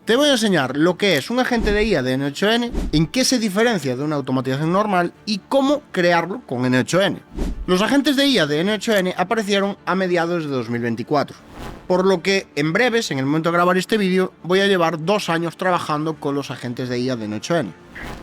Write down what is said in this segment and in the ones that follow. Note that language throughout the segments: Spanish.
Te voy a enseñar lo que es un agente de IA de N8N, en qué se diferencia de una automatización normal y cómo crearlo con N8N. Los agentes de IA de N8N aparecieron a mediados de 2024, por lo que en breves, en el momento de grabar este vídeo, voy a llevar 2 años trabajando con los agentes de IA de N8N.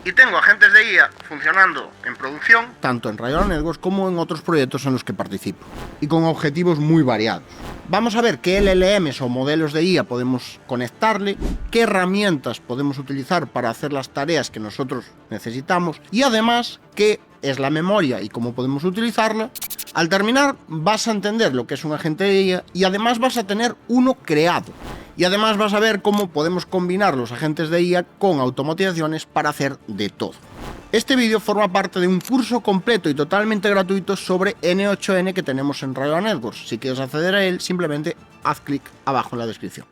Y tengo agentes de IA funcionando en producción, tanto en Rayona Networks como en otros proyectos en los que participo, y con objetivos muy variados. Vamos a ver qué LLMs o modelos de IA podemos conectarle, qué herramientas podemos utilizar para hacer las tareas que nosotros necesitamos y además qué es la memoria y cómo podemos utilizarla. Al terminar vas a entender lo que es un agente de IA y además vas a tener uno creado. Y además vas a ver cómo podemos combinar los agentes de IA con automatizaciones para hacer de todo. Este vídeo forma parte de un curso completo y totalmente gratuito sobre N8N que tenemos en Rayona Networks. Si quieres acceder a él, simplemente haz clic abajo en la descripción.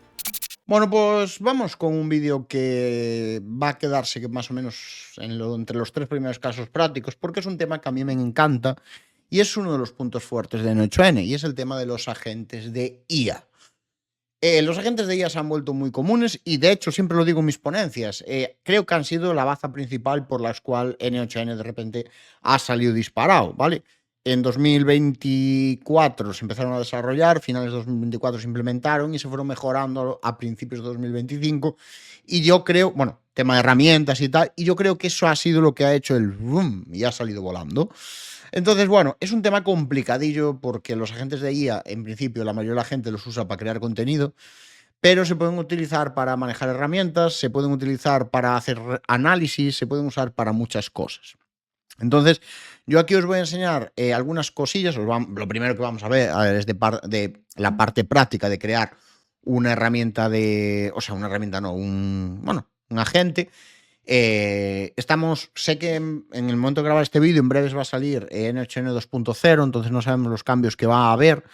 Bueno, pues vamos con un vídeo que va a quedarse más o menos entre los 3 primeros casos prácticos, porque es un tema que a mí me encanta y es uno de los puntos fuertes de N8N, y es el tema de los agentes de IA. Los agentes de IA se han vuelto muy comunes y, de hecho, siempre lo digo en mis ponencias, creo que han sido la baza principal por la cual N8N de repente ha salido disparado, ¿vale? En 2024 se empezaron a desarrollar, finales de 2024 se implementaron y se fueron mejorando a principios de 2025. Y yo creo, bueno, tema de herramientas y tal, y yo creo que eso ha sido lo que ha hecho el boom y ha salido volando. Entonces, bueno, es un tema complicadillo porque los agentes de IA, en principio, la mayoría de la gente los usa para crear contenido, pero se pueden utilizar para manejar herramientas, se pueden utilizar para hacer análisis, se pueden usar para muchas cosas. Entonces, yo aquí os voy a enseñar algunas cosillas. Lo primero que vamos a ver es de la parte práctica de crear una herramienta una herramienta no, un agente. Sé que en el momento de grabar este vídeo en breves va a salir N8N 2.0, entonces no sabemos los cambios que va a haber,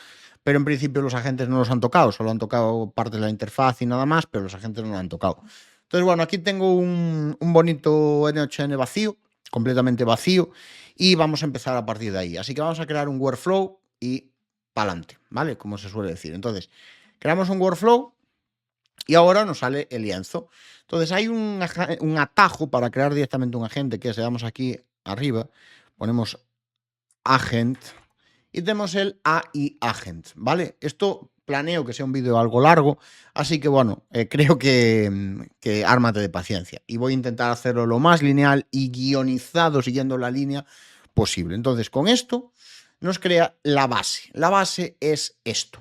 pero en principio los agentes no los han tocado, solo han tocado parte de la interfaz y nada más, pero los agentes no lo han tocado. Entonces, bueno, aquí tengo un bonito N8N vacío, completamente vacío, y vamos a empezar a partir de ahí. Así que vamos a crear un workflow y pa'lante, ¿vale? Como se suele decir. Entonces, creamos un workflow y ahora nos sale el lienzo. Entonces hay un atajo para crear directamente un agente, que le damos aquí arriba, ponemos agent y tenemos el AI agent, ¿vale? Esto planeo que sea un vídeo algo largo, así que bueno, creo que ármate de paciencia y voy a intentar hacerlo lo más lineal y guionizado siguiendo la línea posible. Entonces con esto nos crea la base. La base es esto.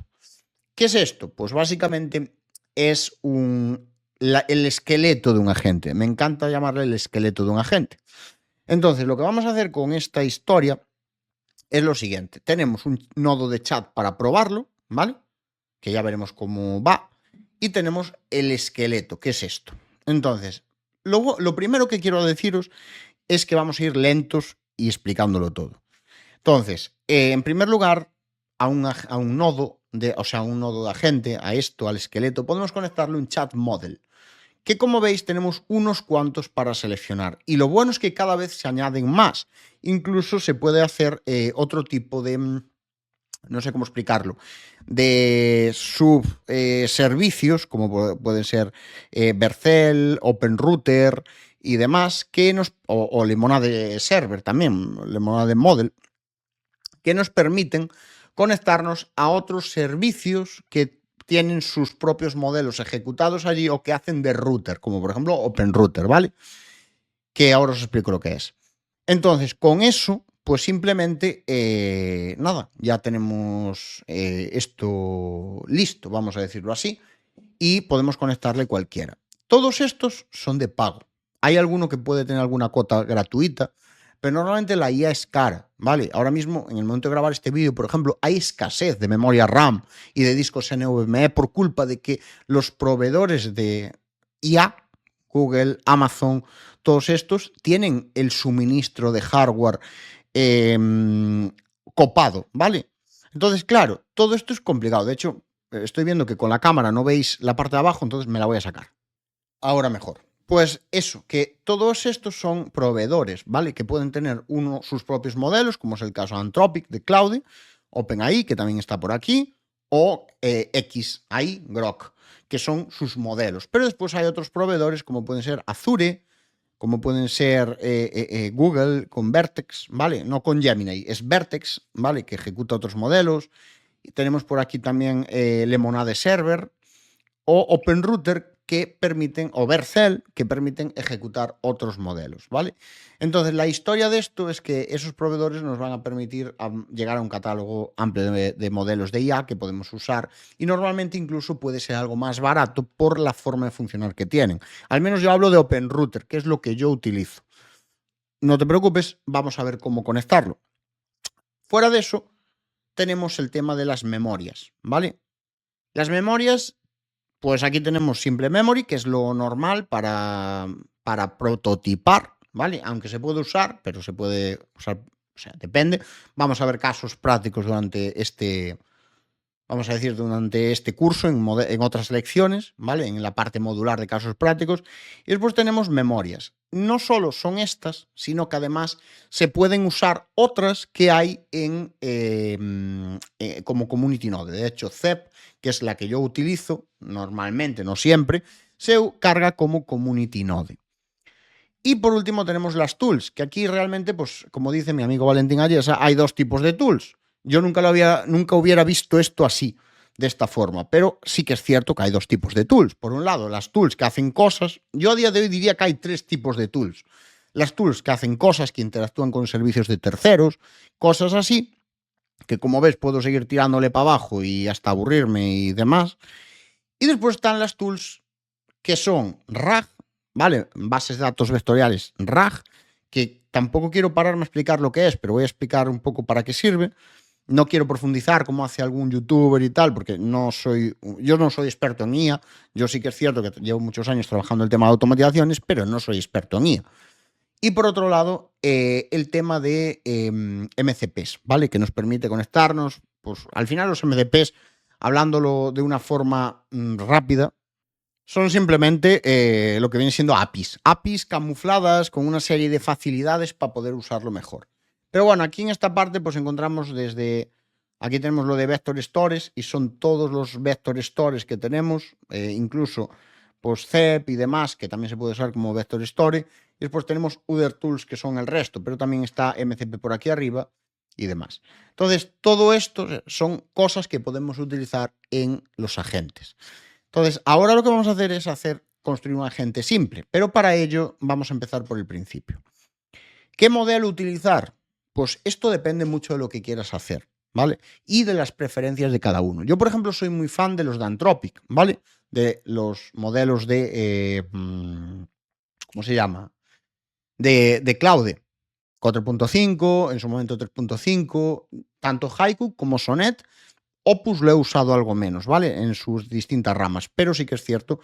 ¿Qué es esto? Pues básicamente es el esqueleto de un agente. Me encanta llamarle el esqueleto de un agente. Entonces, lo que vamos a hacer con esta historia es lo siguiente. Tenemos un nodo de chat para probarlo, ¿vale? Que ya veremos cómo va. Y tenemos el esqueleto, que es esto. Entonces, lo primero que quiero deciros es que vamos a ir lentos y explicándolo todo. Entonces, en primer lugar, a un nodo de agente, a esto, al esqueleto, podemos conectarle un chat model, que como veis tenemos unos cuantos para seleccionar. Y lo bueno es que cada vez se añaden más. Incluso se puede hacer otro tipo de, no sé cómo explicarlo, de subservicios, como pueden ser Vercel, OpenRouter y demás, o Lemonade Server también, Lemonade Model, que nos permiten conectarnos a otros servicios que tienen sus propios modelos ejecutados allí o que hacen de router, como por ejemplo OpenRouter, ¿vale? Que ahora os explico lo que es. Entonces, con eso, pues simplemente, nada, ya tenemos esto listo, vamos a decirlo así, y podemos conectarle cualquiera. Todos estos son de pago. Hay alguno que puede tener alguna cuota gratuita, pero normalmente la IA es cara, ¿vale? Ahora mismo, en el momento de grabar este vídeo, por ejemplo, hay escasez de memoria RAM y de discos NVMe por culpa de que los proveedores de IA, Google, Amazon, todos estos, tienen el suministro de hardware copado, ¿vale? Entonces, claro, todo esto es complicado. De hecho, estoy viendo que con la cámara no veis la parte de abajo, entonces me la voy a sacar. Ahora mejor. Pues eso, que todos estos son proveedores, ¿vale? Que pueden tener sus propios modelos, como es el caso de Anthropic, de Claude, OpenAI, que también está por aquí, o XAI, Grok, que son sus modelos. Pero después hay otros proveedores como pueden ser Azure, como pueden ser Google con Vertex, ¿vale? No con Gemini, es Vertex, ¿vale? Que ejecuta otros modelos. Y tenemos por aquí también Lemonade Server o OpenRouter que permiten, o Vercel, que permiten ejecutar otros modelos, ¿vale? Entonces, la historia de esto es que esos proveedores nos van a permitir llegar a un catálogo amplio de modelos de IA que podemos usar y normalmente incluso puede ser algo más barato por la forma de funcionar que tienen. Al menos yo hablo de OpenRouter, que es lo que yo utilizo. No te preocupes, vamos a ver cómo conectarlo. Fuera de eso, tenemos el tema de las memorias, ¿vale? Las memorias, pues aquí tenemos Simple Memory, que es lo normal para prototipar, ¿vale? Aunque se puede usar, pero se puede usar, o sea, depende. Vamos a ver casos prácticos durante vamos a decir, durante este curso, en otras lecciones, ¿vale? En la parte modular de casos prácticos. Y después tenemos memorias. No solo son estas, sino que además se pueden usar otras que hay como Community Node. De hecho, CEP, que es la que yo utilizo, normalmente, no siempre, se carga como Community Node. Y por último tenemos las tools, que aquí realmente, pues como dice mi amigo Valentín Ayesa, hay dos tipos de tools. Yo nunca hubiera visto esto así, de esta forma, pero sí que es cierto que hay dos tipos de tools. Por un lado, las tools que hacen cosas. Yo a día de hoy diría que hay tres tipos de tools. Las tools que hacen cosas, que interactúan con servicios de terceros, cosas así, que como ves puedo seguir tirándole para abajo y hasta aburrirme y demás. Y después están las tools que son RAG, ¿vale? Bases de datos vectoriales RAG, que tampoco quiero pararme a explicar lo que es, pero voy a explicar un poco para qué sirve. No quiero profundizar como hace algún youtuber y tal, porque yo no soy experto en IA. Yo sí que es cierto que llevo muchos años trabajando el tema de automatizaciones, pero no soy experto en IA. Y por otro lado, el tema de MCPs, ¿vale? Que nos permite conectarnos. Pues al final los MCPs, hablándolo de una forma rápida, son simplemente lo que vienen siendo APIs. APIs camufladas con una serie de facilidades para poder usarlo mejor. Pero bueno, aquí en esta parte pues encontramos desde... Aquí tenemos lo de Vector Stores y son todos los Vector Stores que tenemos, incluso pues CEP y demás, que también se puede usar como Vector Store. Y después tenemos Other Tools, que son el resto, pero también está MCP por aquí arriba y demás. Entonces, todo esto son cosas que podemos utilizar en los agentes. Entonces, ahora lo que vamos a hacer es construir un agente simple, pero para ello vamos a empezar por el principio. ¿Qué modelo utilizar? Pues esto depende mucho de lo que quieras hacer, ¿vale? Y de las preferencias de cada uno. Yo, por ejemplo, soy muy fan de los de Anthropic, ¿vale? De los modelos ¿cómo se llama? De Claude. 4.5, en su momento 3.5, tanto Haiku como Sonnet. Opus lo he usado algo menos, ¿vale? En sus distintas ramas, pero sí que es cierto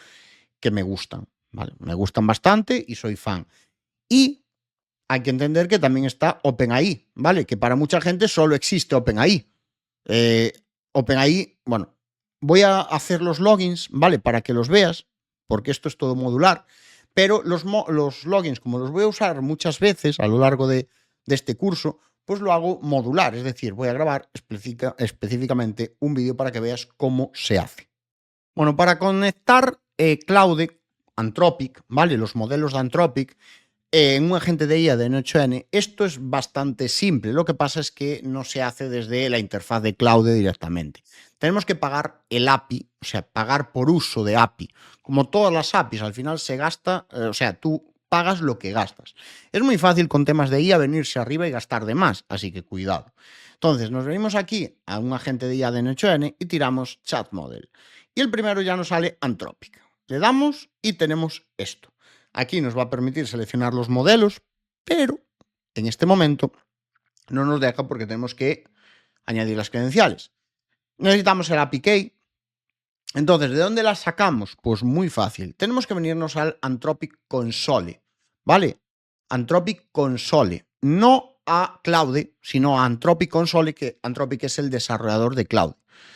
que me gustan, ¿vale? Me gustan bastante y soy fan. Y hay que entender que también está OpenAI, ¿vale? Que para mucha gente solo existe OpenAI. OpenAI, bueno, voy a hacer los logins, ¿vale? Para que los veas, porque esto es todo modular, pero los logins, como los voy a usar muchas veces a lo largo de este curso, pues lo hago modular, es decir, voy a grabar específicamente un vídeo para que veas cómo se hace. Bueno, para conectar Claude, Anthropic, ¿vale? Los modelos de Anthropic en un agente de IA de N8N, esto es bastante simple. Lo que pasa es que no se hace desde la interfaz de Claude directamente. Tenemos que pagar el API, o sea, pagar por uso de API. Como todas las APIs, al final se gasta, o sea, tú pagas lo que gastas. Es muy fácil con temas de IA venirse arriba y gastar de más, así que cuidado. Entonces, nos venimos aquí a un agente de IA de N8N y tiramos Chat Model. Y el primero ya nos sale Anthropic. Le damos y tenemos esto. Aquí nos va a permitir seleccionar los modelos, pero en este momento no nos deja porque tenemos que añadir las credenciales. Necesitamos el API Key. Entonces, ¿de dónde las sacamos? Pues muy fácil. Tenemos que venirnos al Anthropic Console, ¿vale? Anthropic Console. No a Claude, sino a Anthropic Console, que Anthropic es el desarrollador de Claude.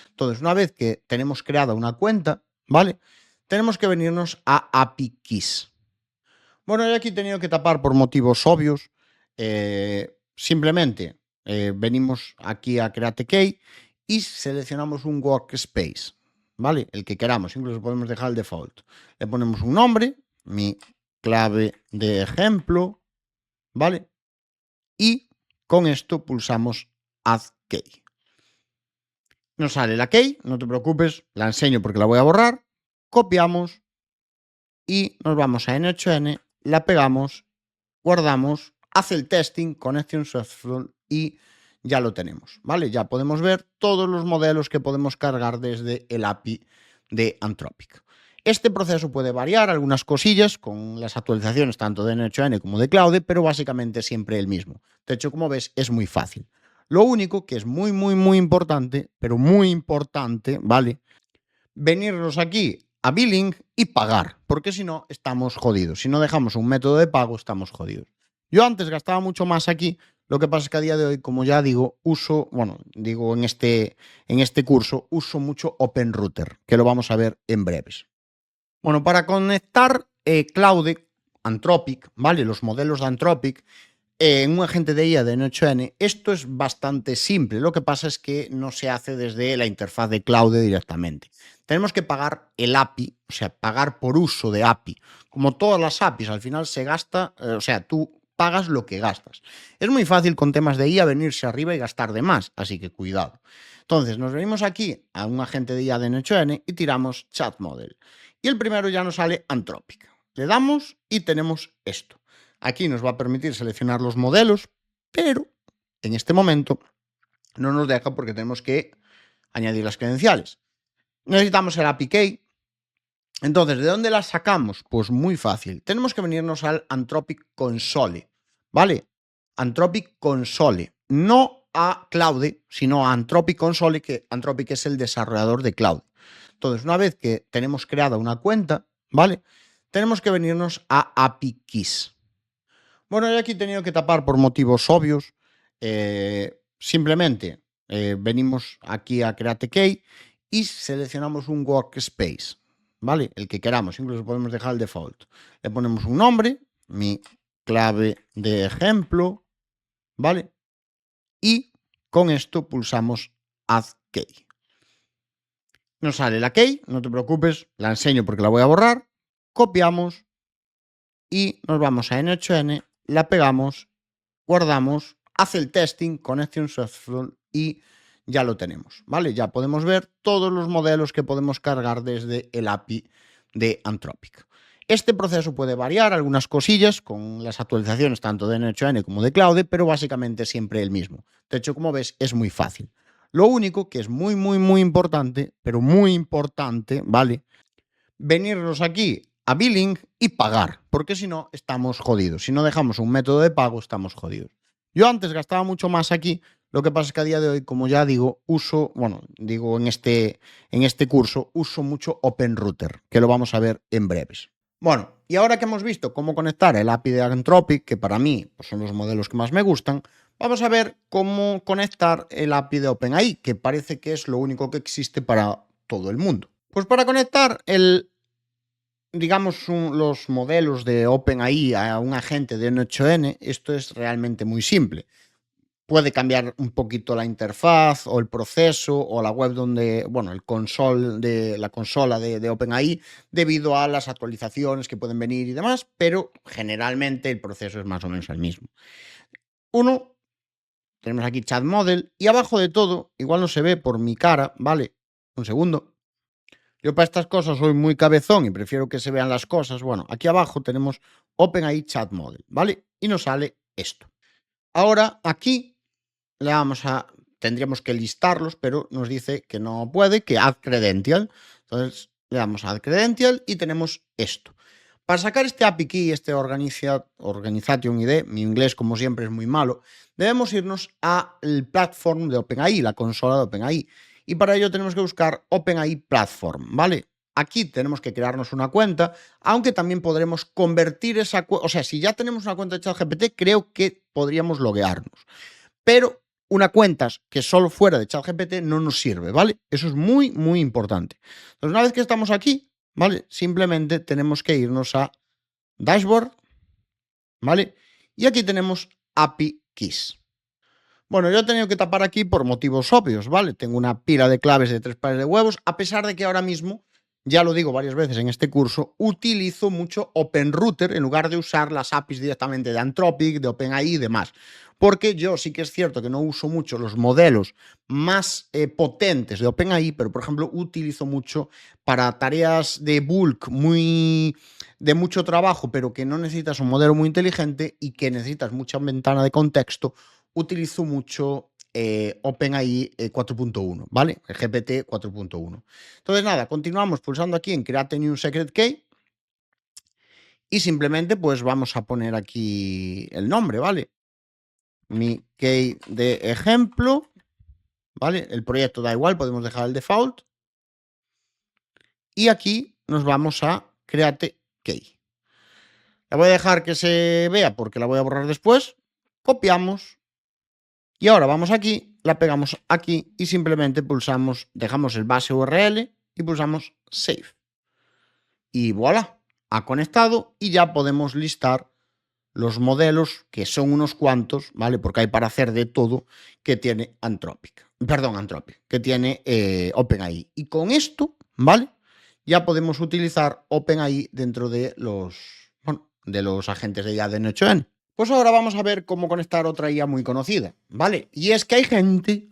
Entonces, una vez que tenemos creada una cuenta, ¿vale? Tenemos que venirnos a API Keys. Bueno, yo aquí he tenido que tapar por motivos obvios. Simplemente venimos aquí a Create Key y seleccionamos un workspace, ¿vale? El que queramos, incluso podemos dejar el default. Le ponemos un nombre, mi clave de ejemplo, ¿vale? Y con esto pulsamos Add Key. Nos sale la key, no te preocupes, la enseño porque la voy a borrar. Copiamos y nos vamos a N8N, la pegamos, guardamos, hace el testing, connection successful y ya lo tenemos, ¿vale? Ya podemos ver todos los modelos que podemos cargar desde el API de Anthropic. Este proceso puede variar algunas cosillas con las actualizaciones tanto de N8N como de Claude, pero básicamente siempre el mismo. De hecho, como ves, es muy fácil. Lo único que es muy importante, pero muy importante, ¿vale? Venirnos aquí a billing y pagar, porque si no, estamos jodidos. Si no dejamos un método de pago, estamos jodidos. Yo antes gastaba mucho más aquí, lo que pasa es que a día de hoy, como ya digo, digo en este curso, uso mucho OpenRouter, que lo vamos a ver en breves. Bueno, para conectar Claude, Anthropic, ¿vale? Los modelos de Anthropic, en un agente de IA de N8N, esto es bastante simple. Lo que pasa es que no se hace desde la interfaz de Claude directamente. Tenemos que pagar el API, o sea, pagar por uso de API. Como todas las APIs, al final se gasta, o sea, tú pagas lo que gastas. Es muy fácil con temas de IA venirse arriba y gastar de más, así que cuidado. Entonces, nos venimos aquí a un agente de IA de N8N y tiramos Chat Model. Y el primero ya nos sale Anthropic. Le damos y tenemos esto. Aquí nos va a permitir seleccionar los modelos, pero en este momento no nos deja porque tenemos que añadir las credenciales. Necesitamos el API Key. Entonces, ¿de dónde las sacamos? Pues muy fácil. Tenemos que venirnos al Anthropic Console, ¿vale? Anthropic Console, no a Claude, sino a Anthropic Console, que Anthropic es el desarrollador de Claude. Entonces, una vez que tenemos creada una cuenta, ¿vale? Tenemos que venirnos a API Keys. Bueno, yo aquí he tenido que tapar por motivos obvios. Simplemente venimos aquí a Create Key y seleccionamos un workspace, ¿vale? El que queramos, incluso podemos dejar el default. Le ponemos un nombre, mi clave de ejemplo, ¿vale? Y con esto pulsamos Add Key. Nos sale la key, no te preocupes, la enseño porque la voy a borrar. Copiamos y nos vamos a N8N, la pegamos, guardamos, hace el testing, connection successful y ya lo tenemos, ¿vale? Ya podemos ver todos los modelos que podemos cargar desde el API de Anthropic. Este proceso puede variar algunas cosillas con las actualizaciones tanto de N8N como de Claude, pero básicamente siempre el mismo. De hecho, como ves, es muy fácil. Lo único que es muy importante, pero muy importante, ¿vale? Venirnos aquí a billing y pagar, porque si no, estamos jodidos. Si no dejamos un método de pago, estamos jodidos. Yo antes gastaba mucho más aquí, lo que pasa es que a día de hoy, como ya digo, en este curso, uso mucho OpenRouter, que lo vamos a ver en breves. Bueno, y ahora que hemos visto cómo conectar el API de Anthropic, que para mí pues, son los modelos que más me gustan, vamos a ver cómo conectar el API de OpenAI, que parece que es lo único que existe para todo el mundo. Pues para conectar los modelos de OpenAI a un agente de N8N, esto es realmente muy simple. Puede cambiar un poquito la interfaz o el proceso o la web donde, la consola de OpenAI debido a las actualizaciones que pueden venir y demás, pero generalmente el proceso es más o menos el mismo. Tenemos aquí Chat Model y abajo de todo, igual no se ve por mi cara, ¿vale? Un segundo. Yo para estas cosas soy muy cabezón y prefiero que se vean las cosas. Bueno, aquí abajo tenemos OpenAI Chat Model, ¿vale? Y nos sale esto. Ahora aquí tendríamos que listarlos, pero nos dice que no puede, que Add Credential. Entonces le damos a Add Credential y tenemos esto. Para sacar este API Key, este Organization ID, mi inglés como siempre es muy malo, debemos irnos al platform de OpenAI, la consola de OpenAI. Y para ello tenemos que buscar OpenAI Platform, ¿vale? Aquí tenemos que crearnos una cuenta, aunque también podremos convertir esa cuenta. O sea, si ya tenemos una cuenta de ChatGPT, creo que podríamos loguearnos. Pero una cuenta que solo fuera de ChatGPT no nos sirve, ¿vale? Eso es muy importante. Entonces, una vez que estamos aquí, ¿vale? Simplemente tenemos que irnos a Dashboard, ¿vale? Y aquí tenemos API Keys. Bueno, yo he tenido que tapar aquí por motivos obvios, ¿vale? Tengo una pila de claves de 3 pares de huevos, a pesar de que ahora mismo, ya lo digo varias veces en este curso, utilizo mucho OpenRouter en lugar de usar las APIs directamente de Anthropic, de OpenAI y demás. Porque yo sí que es cierto que no uso mucho los modelos más potentes de OpenAI, pero por ejemplo utilizo mucho para tareas de bulk muy de mucho trabajo, pero que no necesitas un modelo muy inteligente y que necesitas mucha ventana de contexto, utilizo mucho OpenAI 4.1, ¿vale? El GPT 4.1. Entonces, nada, continuamos pulsando aquí en Create New Secret Key y simplemente pues vamos a poner aquí el nombre, ¿vale? Mi key de ejemplo, ¿vale? El proyecto da igual, podemos dejar el default. Y aquí nos vamos a Create Key. La voy a dejar que se vea porque la voy a borrar después. Copiamos. Y ahora vamos aquí, la pegamos aquí y simplemente pulsamos, dejamos el base URL y pulsamos Save. Y voilà, ha conectado y ya podemos listar los modelos, que son unos cuantos, ¿vale? Porque hay para hacer de todo, que tiene Anthropic. Perdón, Anthropic, que tiene OpenAI. Y con esto, ¿vale? Ya podemos utilizar OpenAI dentro de los, bueno, de los agentes de IA de N8N. Pues ahora vamos a ver cómo conectar otra IA muy conocida, ¿vale? Y es que hay gente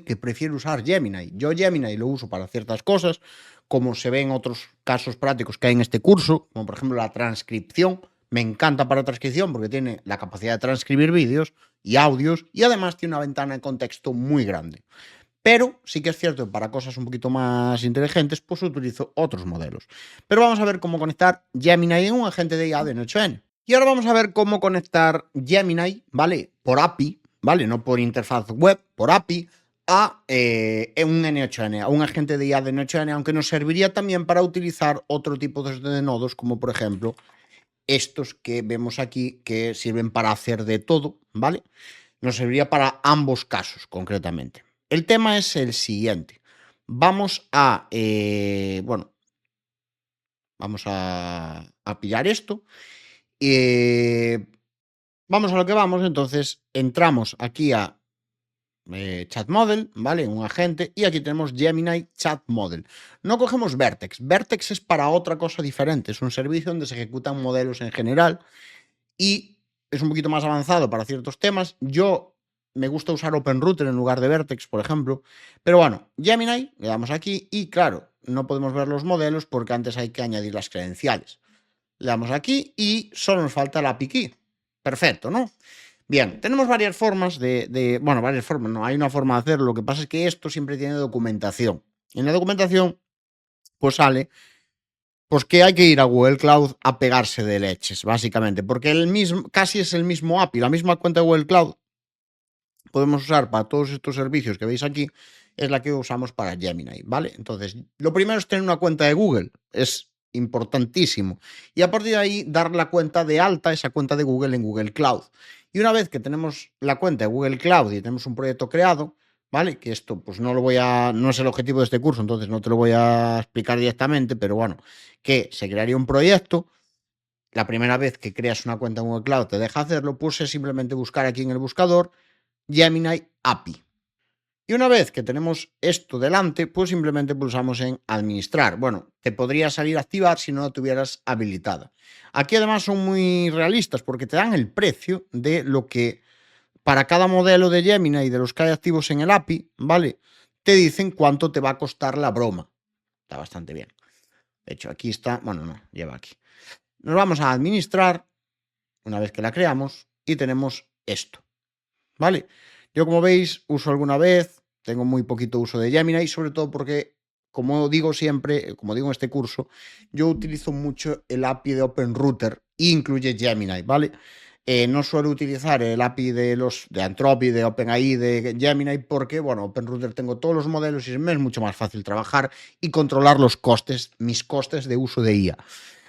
que prefiere usar Gemini. Yo Gemini lo uso para ciertas cosas, como se ve en otros casos prácticos que hay en este curso, como por ejemplo la transcripción. Me encanta para transcripción porque tiene la capacidad de transcribir vídeos y audios y además tiene una ventana de contexto muy grande. Pero sí que es cierto que para cosas un poquito más inteligentes, pues utilizo otros modelos. Pero vamos a ver cómo conectar Gemini en un agente de IA de N8N. Y ahora vamos a ver cómo conectar Gemini, ¿vale? Por API, ¿vale? No por interfaz web, por API, a un N8N, a un agente de IA de N8N, aunque nos serviría también para utilizar otro tipo de nodos, como por ejemplo estos que vemos aquí, que sirven para hacer de todo, ¿vale? Nos serviría para ambos casos, concretamente. El tema es el siguiente. Vamos a, bueno, vamos a pillar esto. Vamos a lo que vamos, entonces entramos aquí a Chat Model, ¿vale? Un agente, y aquí tenemos Gemini Chat Model. No cogemos Vertex. Vertex es para otra cosa diferente. Es un servicio donde se ejecutan modelos en general y es un poquito más avanzado para ciertos temas. Yo me gusta usar OpenRouter en lugar de Vertex, por ejemplo. Pero bueno, Gemini, le damos aquí y claro, no podemos ver los modelos porque antes hay que añadir las credenciales. Le damos aquí y solo nos falta la API key. Perfecto, ¿no? Bien, tenemos varias formas bueno, varias formas, no, hay una forma de hacerlo. Lo que pasa es que esto siempre tiene documentación. En la documentación, pues sale, pues que hay que ir a Google Cloud a pegarse de leches, básicamente, porque el mismo, casi es el mismo API, la misma cuenta de Google Cloud podemos usar para todos estos servicios que veis aquí, es la que usamos para Gemini, ¿vale? Entonces, lo primero es tener una cuenta de Google, es importantísimo. Y a partir de ahí, dar la cuenta de alta, esa cuenta de Google en Google Cloud. Y una vez que tenemos la cuenta de Google Cloud y tenemos un proyecto creado, ¿vale? Que esto, pues no lo voy a, no es el objetivo de este curso, entonces no te lo voy a explicar directamente, pero bueno, que se crearía un proyecto. La primera vez que creas una cuenta en Google Cloud te deja hacerlo, pues es simplemente buscar aquí en el buscador Gemini API. Y una vez que tenemos esto delante, pues simplemente pulsamos en administrar. Bueno, te podría salir a activar si no la tuvieras habilitada. Aquí además son muy realistas porque te dan el precio de lo que para cada modelo de Gemini y de los que hay activos en el API, ¿vale? Te dicen cuánto te va a costar la broma. Está bastante bien. De hecho, aquí está, bueno, no, lleva aquí. Nos vamos a administrar una vez que la creamos y tenemos esto. ¿Vale? Yo, como veis, uso alguna vez, tengo muy poquito uso de Gemini, sobre todo porque, como digo siempre, como digo en este curso, yo utilizo mucho el API de OpenRouter e incluye Gemini, ¿vale? No suelo utilizar el API de Anthropic, de OpenAI, de Gemini, porque, bueno, OpenRouter tengo todos los modelos y me es mucho más fácil trabajar y controlar los costes, mis costes de uso de IA.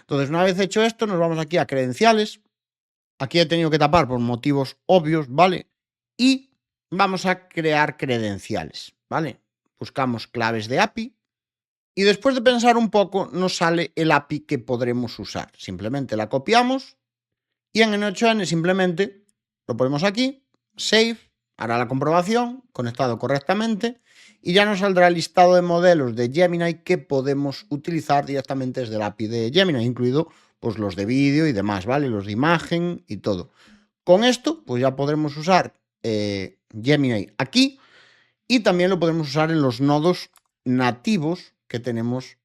Entonces, una vez hecho esto, nos vamos aquí a credenciales. Aquí he tenido que tapar por motivos obvios, ¿vale? Y vamos a crear credenciales, ¿vale? Buscamos claves de API y después de pensar un poco nos sale el API que podremos usar. Simplemente la copiamos y en N8N simplemente lo ponemos aquí, save hará la comprobación, conectado correctamente, y ya nos saldrá el listado de modelos de Gemini que podemos utilizar directamente desde el API de Gemini, incluido pues los de vídeo y demás, ¿vale? Los de imagen y todo. Con esto, pues ya podremos usar Gemini aquí y también lo podemos usar en los nodos nativos que tenemos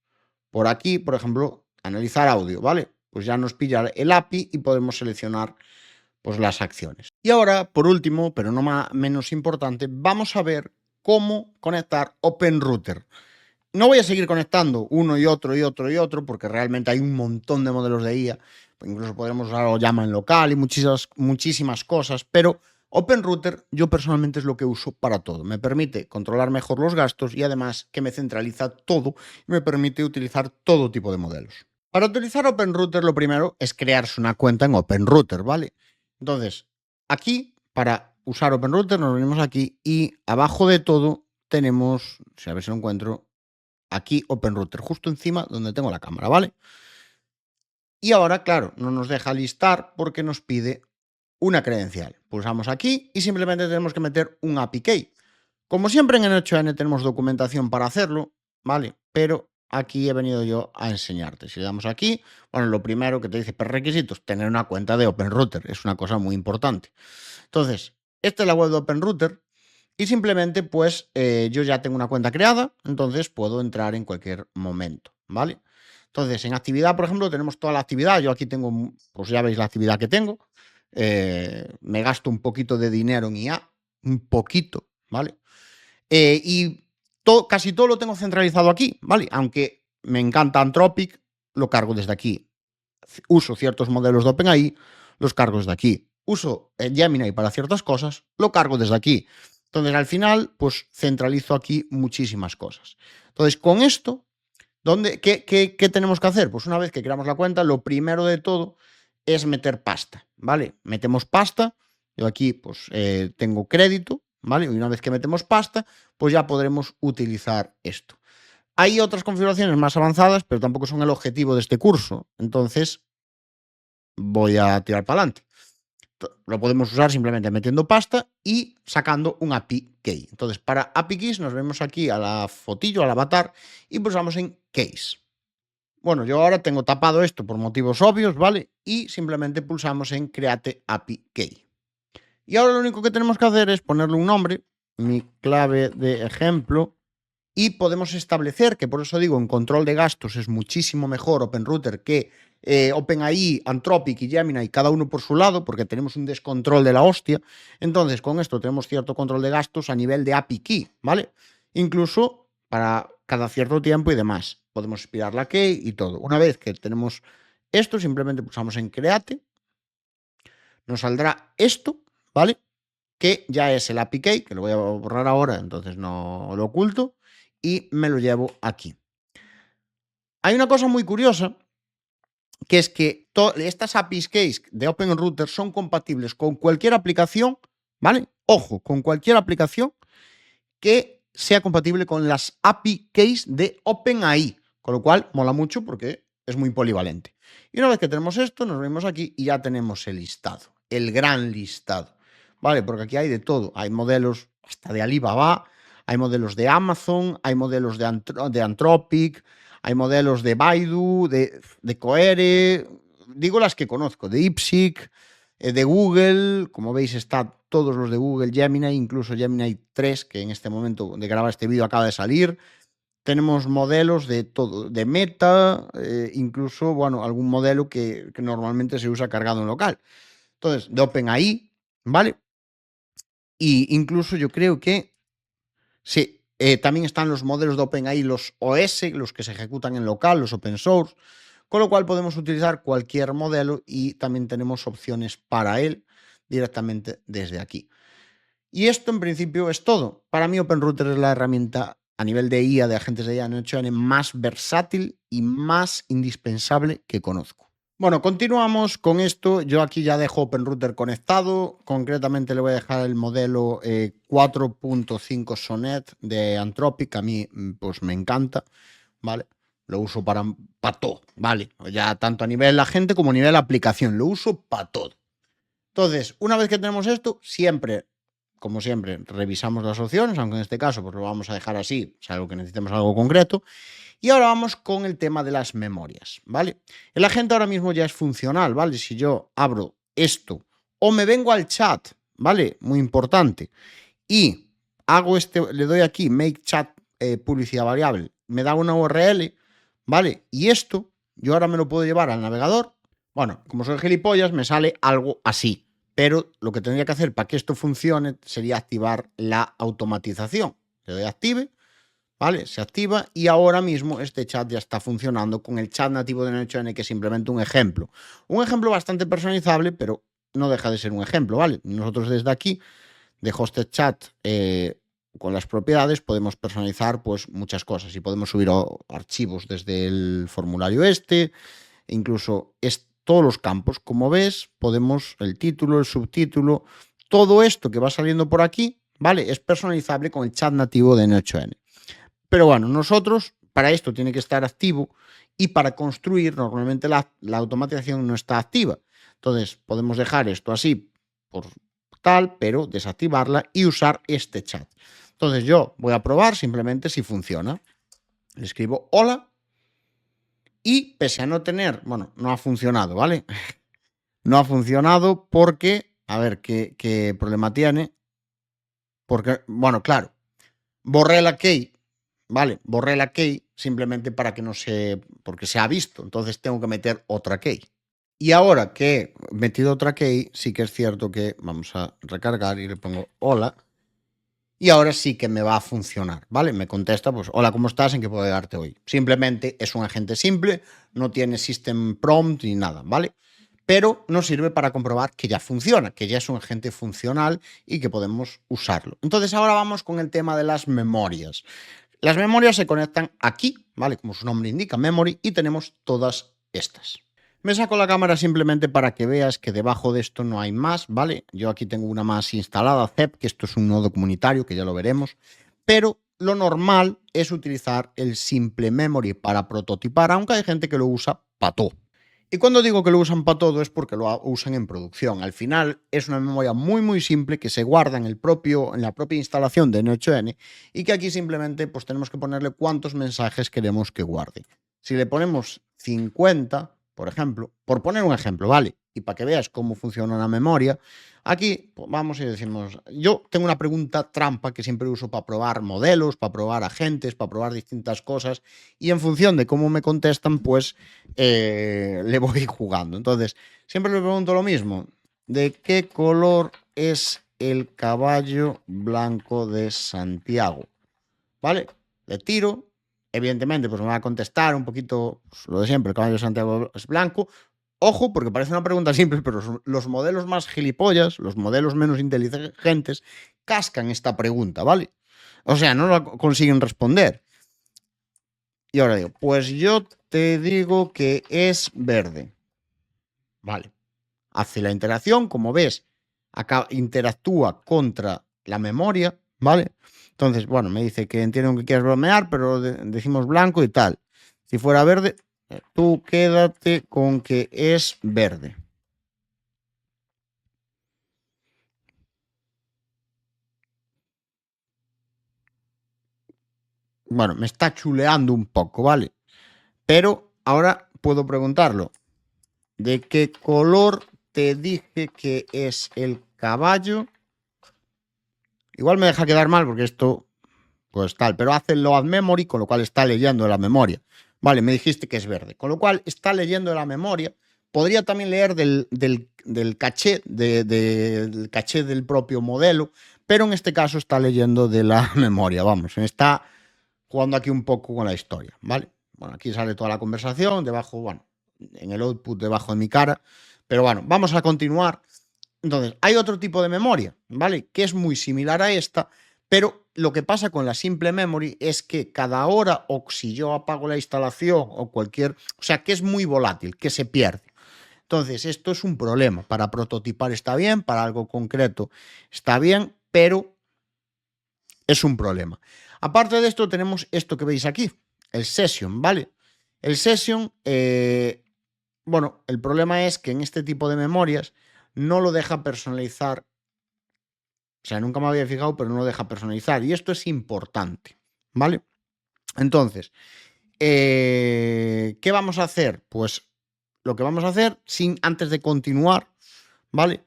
por aquí, por ejemplo, analizar audio, ¿vale? Pues ya nos pilla el API y podemos seleccionar pues las acciones. Y ahora, por último, pero no menos importante, vamos a ver cómo conectar OpenRouter. No voy a seguir conectando uno y otro y otro y otro, porque realmente hay un montón de modelos de IA. Incluso podemos usar o llama en local y muchísimas cosas, pero OpenRouter yo personalmente es lo que uso para todo. Me permite controlar mejor los gastos y además que me centraliza todo y me permite utilizar todo tipo de modelos. Para utilizar OpenRouter lo primero es crearse una cuenta en OpenRouter, ¿vale? Entonces, aquí, para usar OpenRouter, nos venimos aquí y abajo de todo tenemos, a ver si lo encuentro, aquí OpenRouter, justo encima donde tengo la cámara, ¿vale? Y ahora, claro, no nos deja listar porque nos pide una credencial. Pulsamos aquí y simplemente tenemos que meter un API key. Como siempre en N8N tenemos documentación para hacerlo, ¿vale? Pero aquí he venido yo a enseñarte. Si le damos aquí, bueno, lo primero que te dice prerequisitos, tener una cuenta de OpenRouter. Es una cosa muy importante. Entonces, esta es la web de OpenRouter y simplemente, pues, yo ya tengo una cuenta creada, entonces puedo entrar en cualquier momento, ¿vale? Entonces, en actividad, por ejemplo, tenemos toda la actividad. Yo aquí tengo, pues ya veis la actividad que tengo. Me gasto un poquito de dinero en IA, un poquito, ¿vale? Y casi todo lo tengo centralizado aquí, ¿vale? Aunque me encanta Anthropic, lo cargo desde aquí. Uso ciertos modelos de OpenAI, los cargo desde aquí. Uso Gemini para ciertas cosas, lo cargo desde aquí. Entonces, al final, pues centralizo aquí muchísimas cosas. Entonces, con esto, ¿qué tenemos que hacer? Pues una vez que creamos la cuenta, lo primero de todo es meter pasta, ¿vale? Metemos pasta, yo aquí pues tengo crédito, ¿vale? Y una vez que metemos pasta, pues ya podremos utilizar esto. Hay otras configuraciones más avanzadas, pero tampoco son el objetivo de este curso. Entonces, voy a tirar para adelante. Lo podemos usar simplemente metiendo pasta y sacando un API key. Entonces, para API keys nos vemos aquí a la fotillo, al avatar, y pulsamos en case. Bueno, yo ahora tengo tapado esto por motivos obvios, ¿vale? Y simplemente pulsamos en Create API Key. Y ahora lo único que tenemos que hacer es ponerle un nombre, mi clave de ejemplo, y podemos establecer, que por eso digo, en control de gastos es muchísimo mejor OpenRouter que OpenAI, Anthropic y Gemini, cada uno por su lado, porque tenemos un descontrol de la hostia. Entonces, con esto tenemos cierto control de gastos a nivel de API Key, ¿vale? Incluso para cada cierto tiempo y demás. Podemos expirar la key y todo. Una vez que tenemos esto, simplemente pulsamos en Create. Nos saldrá esto, ¿vale? Que ya es el API key, que lo voy a borrar ahora, entonces no lo oculto. Y me lo llevo aquí. Hay una cosa muy curiosa, que es que estas API keys de OpenRouter son compatibles con cualquier aplicación, ¿vale? Ojo, con cualquier aplicación que sea compatible con las API keys de OpenAI, con lo cual mola mucho porque es muy polivalente. Y una vez que tenemos esto, nos vemos aquí y ya tenemos el listado, el gran listado, ¿vale? Porque aquí hay de todo, hay modelos hasta de Alibaba, hay modelos de Amazon, hay modelos de Anthropic, hay modelos de Baidu, de Cohere, digo las que conozco, de DeepSeek, de Google, como veis está todos los de Google, Gemini, incluso Gemini 3, que en este momento de grabar este vídeo acaba de salir. Tenemos modelos de todo, de Meta, incluso, bueno, algún modelo que normalmente se usa cargado en local. Entonces, de OpenAI, ¿vale? Y incluso yo creo que, sí, también están los modelos de OpenAI, los OS, los que se ejecutan en local, los open source, con lo cual podemos utilizar cualquier modelo y también tenemos opciones para él directamente desde aquí. Y esto en principio es todo. Para mí OpenRouter es la herramienta a nivel de IA, de agentes de IA en 8N, más versátil y más indispensable que conozco. Bueno, continuamos con esto. Yo aquí ya dejo OpenRouter conectado. Concretamente le voy a dejar el modelo 4.5 Sonnet de Anthropic. A mí pues me encanta, ¿vale? Lo uso para todo, ¿vale? Ya tanto a nivel agente como a nivel aplicación. Lo uso para todo. Entonces, una vez que tenemos esto, siempre como siempre, revisamos las opciones, aunque en este caso pues lo vamos a dejar así, salvo que necesitemos algo concreto. Y ahora vamos con el tema de las memorias, ¿vale? El agente ahora mismo ya es funcional, ¿vale? Si yo abro esto o me vengo al chat, ¿vale? Muy importante. Y hago le doy aquí, make chat publicidad variable, me da una URL, ¿vale? Y esto, yo ahora me lo puedo llevar al navegador. Bueno, como soy gilipollas, me sale algo así. Pero lo que tendría que hacer para que esto funcione sería activar la automatización. Le doy a active, ¿vale? Se activa y ahora mismo este chat ya está funcionando con el chat nativo de N8N, que es simplemente un ejemplo. Un ejemplo bastante personalizable, pero no deja de ser un ejemplo, ¿vale? Nosotros desde aquí, de Hosted Chat, con las propiedades, podemos personalizar pues muchas cosas y podemos subir archivos desde el formulario incluso todos los campos. Como ves, podemos, el título, el subtítulo, todo esto que va saliendo por aquí, ¿vale? Es personalizable con el chat nativo de N8N. Pero bueno, nosotros, para esto tiene que estar activo y para construir, normalmente la automatización no está activa. Entonces, podemos dejar esto así por tal, pero desactivarla y usar este chat. Entonces, yo voy a probar simplemente si funciona. Le escribo hola y pese a no tener, bueno, no ha funcionado, ¿vale? No ha funcionado porque, a ver, ¿qué problema tiene? Porque, bueno, claro, borré la key, ¿vale? Borré la key simplemente para que no se, porque se ha visto, entonces tengo que meter otra key. Y ahora que he metido otra key, sí que es cierto que vamos a recargar y le pongo hola. Y ahora sí que me va a funcionar, ¿vale? Me contesta, pues, hola, ¿cómo estás? ¿En qué puedo ayudarte hoy? Simplemente es un agente simple, no tiene system prompt ni nada, ¿vale? Pero nos sirve para comprobar que ya funciona, que ya es un agente funcional y que podemos usarlo. Entonces ahora vamos con el tema de las memorias. Las memorias se conectan aquí, ¿vale? Como su nombre indica, memory, y tenemos todas estas. Me saco la cámara simplemente para que veas que debajo de esto no hay más, ¿vale? Yo aquí tengo una más instalada, CEP, que esto es un nodo comunitario, que ya lo veremos, pero lo normal es utilizar el simple memory para prototipar, aunque hay gente que lo usa para todo. Y cuando digo que lo usan para todo es porque lo usan en producción. Al final es una memoria muy simple que se guarda en la propia instalación de N8N y que aquí simplemente pues tenemos que ponerle cuántos mensajes queremos que guarde. Si le ponemos 50, por ejemplo, por poner un ejemplo, ¿vale? Y para que veas cómo funciona una memoria, aquí pues, vamos y decimos, yo tengo una pregunta trampa que siempre uso para probar modelos, para probar agentes, para probar distintas cosas y en función de cómo me contestan, pues le voy jugando. Entonces, siempre le pregunto lo mismo, ¿de qué color es el caballo blanco de Santiago? ¿Vale? Le tiro. Evidentemente, pues me va a contestar un poquito pues, lo de siempre, el caballo de Santiago es blanco. Ojo, porque parece una pregunta simple, pero los modelos más gilipollas, los modelos menos inteligentes, cascan esta pregunta, ¿vale? O sea, no la consiguen responder. Y ahora digo, pues yo te digo que es verde. Vale. Hace la interacción, como ves, acá interactúa contra la memoria, ¿vale? Entonces, bueno, me dice que entiendo que quieres bromear, pero decimos blanco y tal. Si fuera verde, tú quédate con que es verde. Bueno, me está chuleando un poco, ¿vale? Pero ahora puedo preguntarlo. ¿De qué color te dije que es el caballo? Igual me deja quedar mal porque esto pues tal, pero hace el load memory, con lo cual está leyendo de la memoria. Vale, me dijiste que es verde, con lo cual está leyendo de la memoria. Podría también leer del caché, del caché del propio modelo, pero en este caso está leyendo de la memoria. Vamos, está jugando aquí un poco con la historia, ¿vale? Bueno, aquí sale toda la conversación, debajo, bueno, en el output debajo de mi cara, pero bueno, vamos a continuar. Entonces, hay otro tipo de memoria, ¿vale? Que es muy similar a esta, pero lo que pasa con la simple memory es que cada hora, o si yo apago la instalación o cualquier, o sea, que es muy volátil, que se pierde. Entonces, esto es un problema. Para prototipar está bien, para algo concreto está bien, pero es un problema. Aparte de esto, tenemos esto que veis aquí, el session, ¿vale? El session, bueno, el problema es que en este tipo de memorias no lo deja personalizar O sea, nunca me había fijado, pero no lo deja personalizar. Y esto es importante, ¿vale? Entonces, ¿qué vamos a hacer? Pues lo que vamos a hacer, antes de continuar, ¿vale?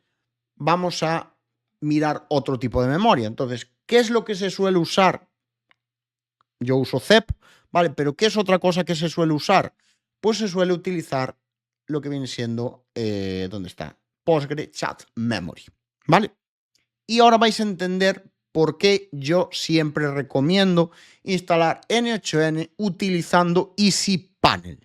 Vamos a mirar otro tipo de memoria. Entonces, ¿qué es lo que se suele usar? Yo uso CEP, ¿vale? Pero ¿qué es otra cosa que se suele usar? Pues se suele utilizar lo que viene siendo, ¿dónde está? Postgre Chat Memory, ¿vale? Y ahora vais a entender por qué yo siempre recomiendo instalar N8N utilizando EasyPanel,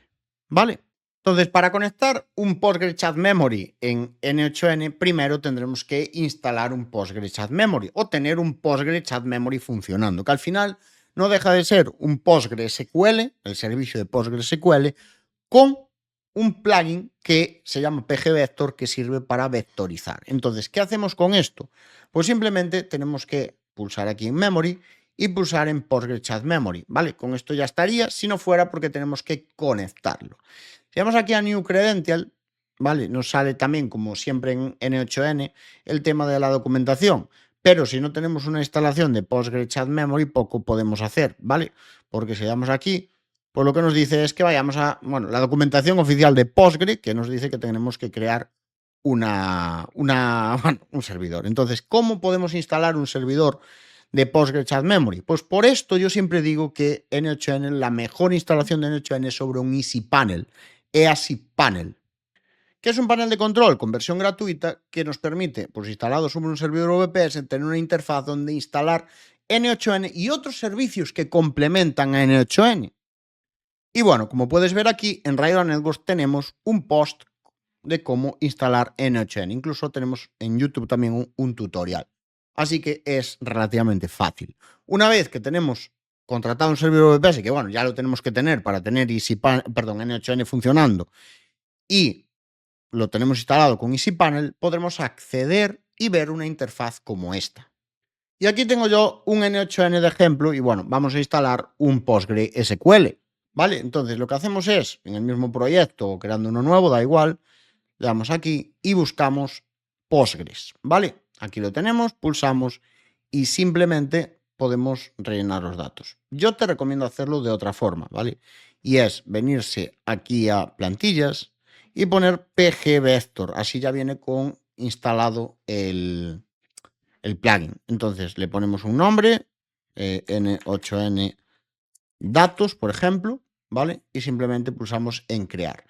¿vale? Entonces, para conectar un Postgre Chat Memory en N8N, primero tendremos que instalar un Postgre Chat Memory o tener un Postgre Chat Memory funcionando, que al final no deja de ser un PostgreSQL, el servicio de PostgreSQL, con un plugin que se llama pgvector, que sirve para vectorizar. Entonces, ¿qué hacemos con esto? Pues simplemente tenemos que pulsar aquí en Memory y pulsar en Postgre Chat Memory, ¿vale? Con esto ya estaría, si no fuera porque tenemos que conectarlo. Si vamos aquí a New Credential, ¿vale? Nos sale también, como siempre en N8N, el tema de la documentación. Pero si no tenemos una instalación de Postgre Chat Memory, poco podemos hacer, ¿vale? Porque si damos aquí, pues lo que nos dice es que vayamos a, bueno, la documentación oficial de Postgre, que nos dice que tenemos que crear bueno, un servidor. Entonces, ¿cómo podemos instalar un servidor de Postgre Chat Memory? Pues por esto yo siempre digo que N8N, la mejor instalación de N8N es sobre un EasyPanel, EasyPanel, que es un panel de control con versión gratuita que nos permite, pues instalado sobre un servidor VPS, tener una interfaz donde instalar N8N y otros servicios que complementan a N8N. Y bueno, como puedes ver aquí, en Radar Networks tenemos un post de cómo instalar N8N. Incluso tenemos en YouTube también un tutorial. Así que es relativamente fácil. Una vez que tenemos contratado un servidor VPS, que bueno, ya lo tenemos que tener para tener N8N funcionando, y lo tenemos instalado con EasyPanel, podremos acceder y ver una interfaz como esta. Y aquí tengo yo un N8N de ejemplo y bueno, vamos a instalar un PostgreSQL, ¿vale? Entonces lo que hacemos es, en el mismo proyecto o creando uno nuevo, da igual, le damos aquí y buscamos Postgres, ¿vale? Aquí lo tenemos, pulsamos y simplemente podemos rellenar los datos. Yo te recomiendo hacerlo de otra forma, ¿vale? Y es venirse aquí a plantillas y poner pgvector, así ya viene con instalado el plugin. Entonces le ponemos un nombre, N8N datos, por ejemplo, ¿vale? Y simplemente pulsamos en crear.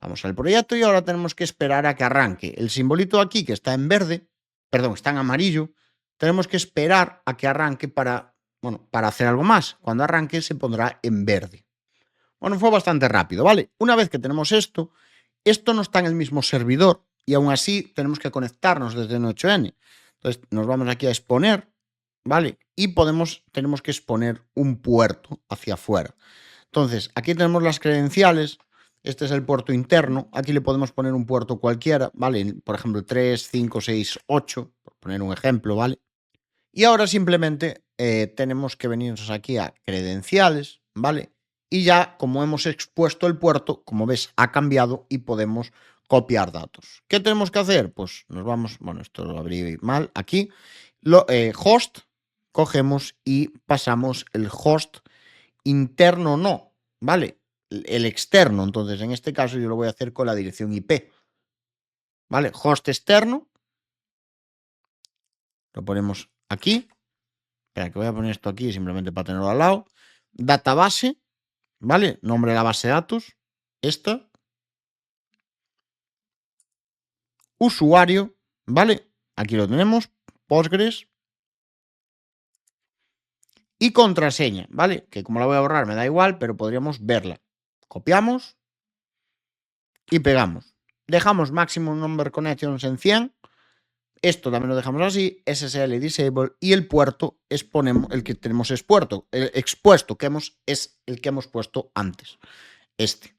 Vamos al proyecto y ahora tenemos que esperar a que arranque. El simbolito aquí que está en verde, perdón, está en amarillo, tenemos que esperar a que arranque para, bueno, para hacer algo más. Cuando arranque se pondrá en verde. Bueno, fue bastante rápido, ¿vale? Una vez que tenemos esto no está en el mismo servidor y aún así tenemos que conectarnos desde N8N. Entonces nos vamos aquí a exponer, ¿vale? Y tenemos que exponer un puerto hacia afuera. Entonces, aquí tenemos las credenciales. Este es el puerto interno. Aquí le podemos poner un puerto cualquiera, ¿vale? Por ejemplo, 3, 5, 6, 8, por poner un ejemplo, ¿vale? Y ahora simplemente tenemos que venirnos aquí a credenciales, ¿vale? Y ya, como hemos expuesto el puerto, como ves, ha cambiado y podemos copiar datos. ¿Qué tenemos que hacer? Pues nos vamos, bueno, esto lo abrí mal aquí, host, cogemos y pasamos el host interno no, ¿vale? El externo, entonces en este caso yo lo voy a hacer con la dirección IP, ¿vale? Host externo, lo ponemos aquí. Espera, que voy a poner esto aquí simplemente para tenerlo al lado. Database, ¿vale? Nombre de la base de datos, esta. Usuario, ¿vale? Aquí lo tenemos, Postgres. Y contraseña, ¿vale? Que como la voy a borrar me da igual, pero podríamos verla. Copiamos y pegamos. Dejamos Maximum Number Connections en 100. Esto también lo dejamos así, SSL Disable, y el puerto el que tenemos expuesto, es el que hemos puesto antes. Este.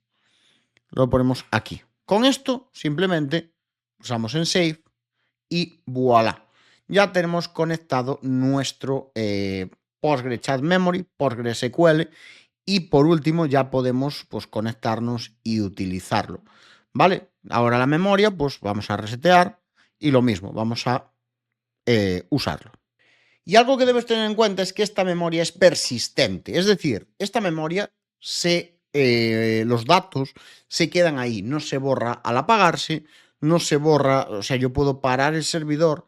Lo ponemos aquí. Con esto simplemente pulsamos en Save y voilà. Ya tenemos conectado nuestro Postgre Chat Memory, PostgreSQL, y por último ya podemos pues, conectarnos y utilizarlo. ¿Vale? Ahora la memoria, pues vamos a resetear y lo mismo, vamos a usarlo. Y algo que debes tener en cuenta es que esta memoria es persistente, es decir, esta memoria los datos se quedan ahí, no se borra al apagarse, no se borra, o sea, yo puedo parar el servidor,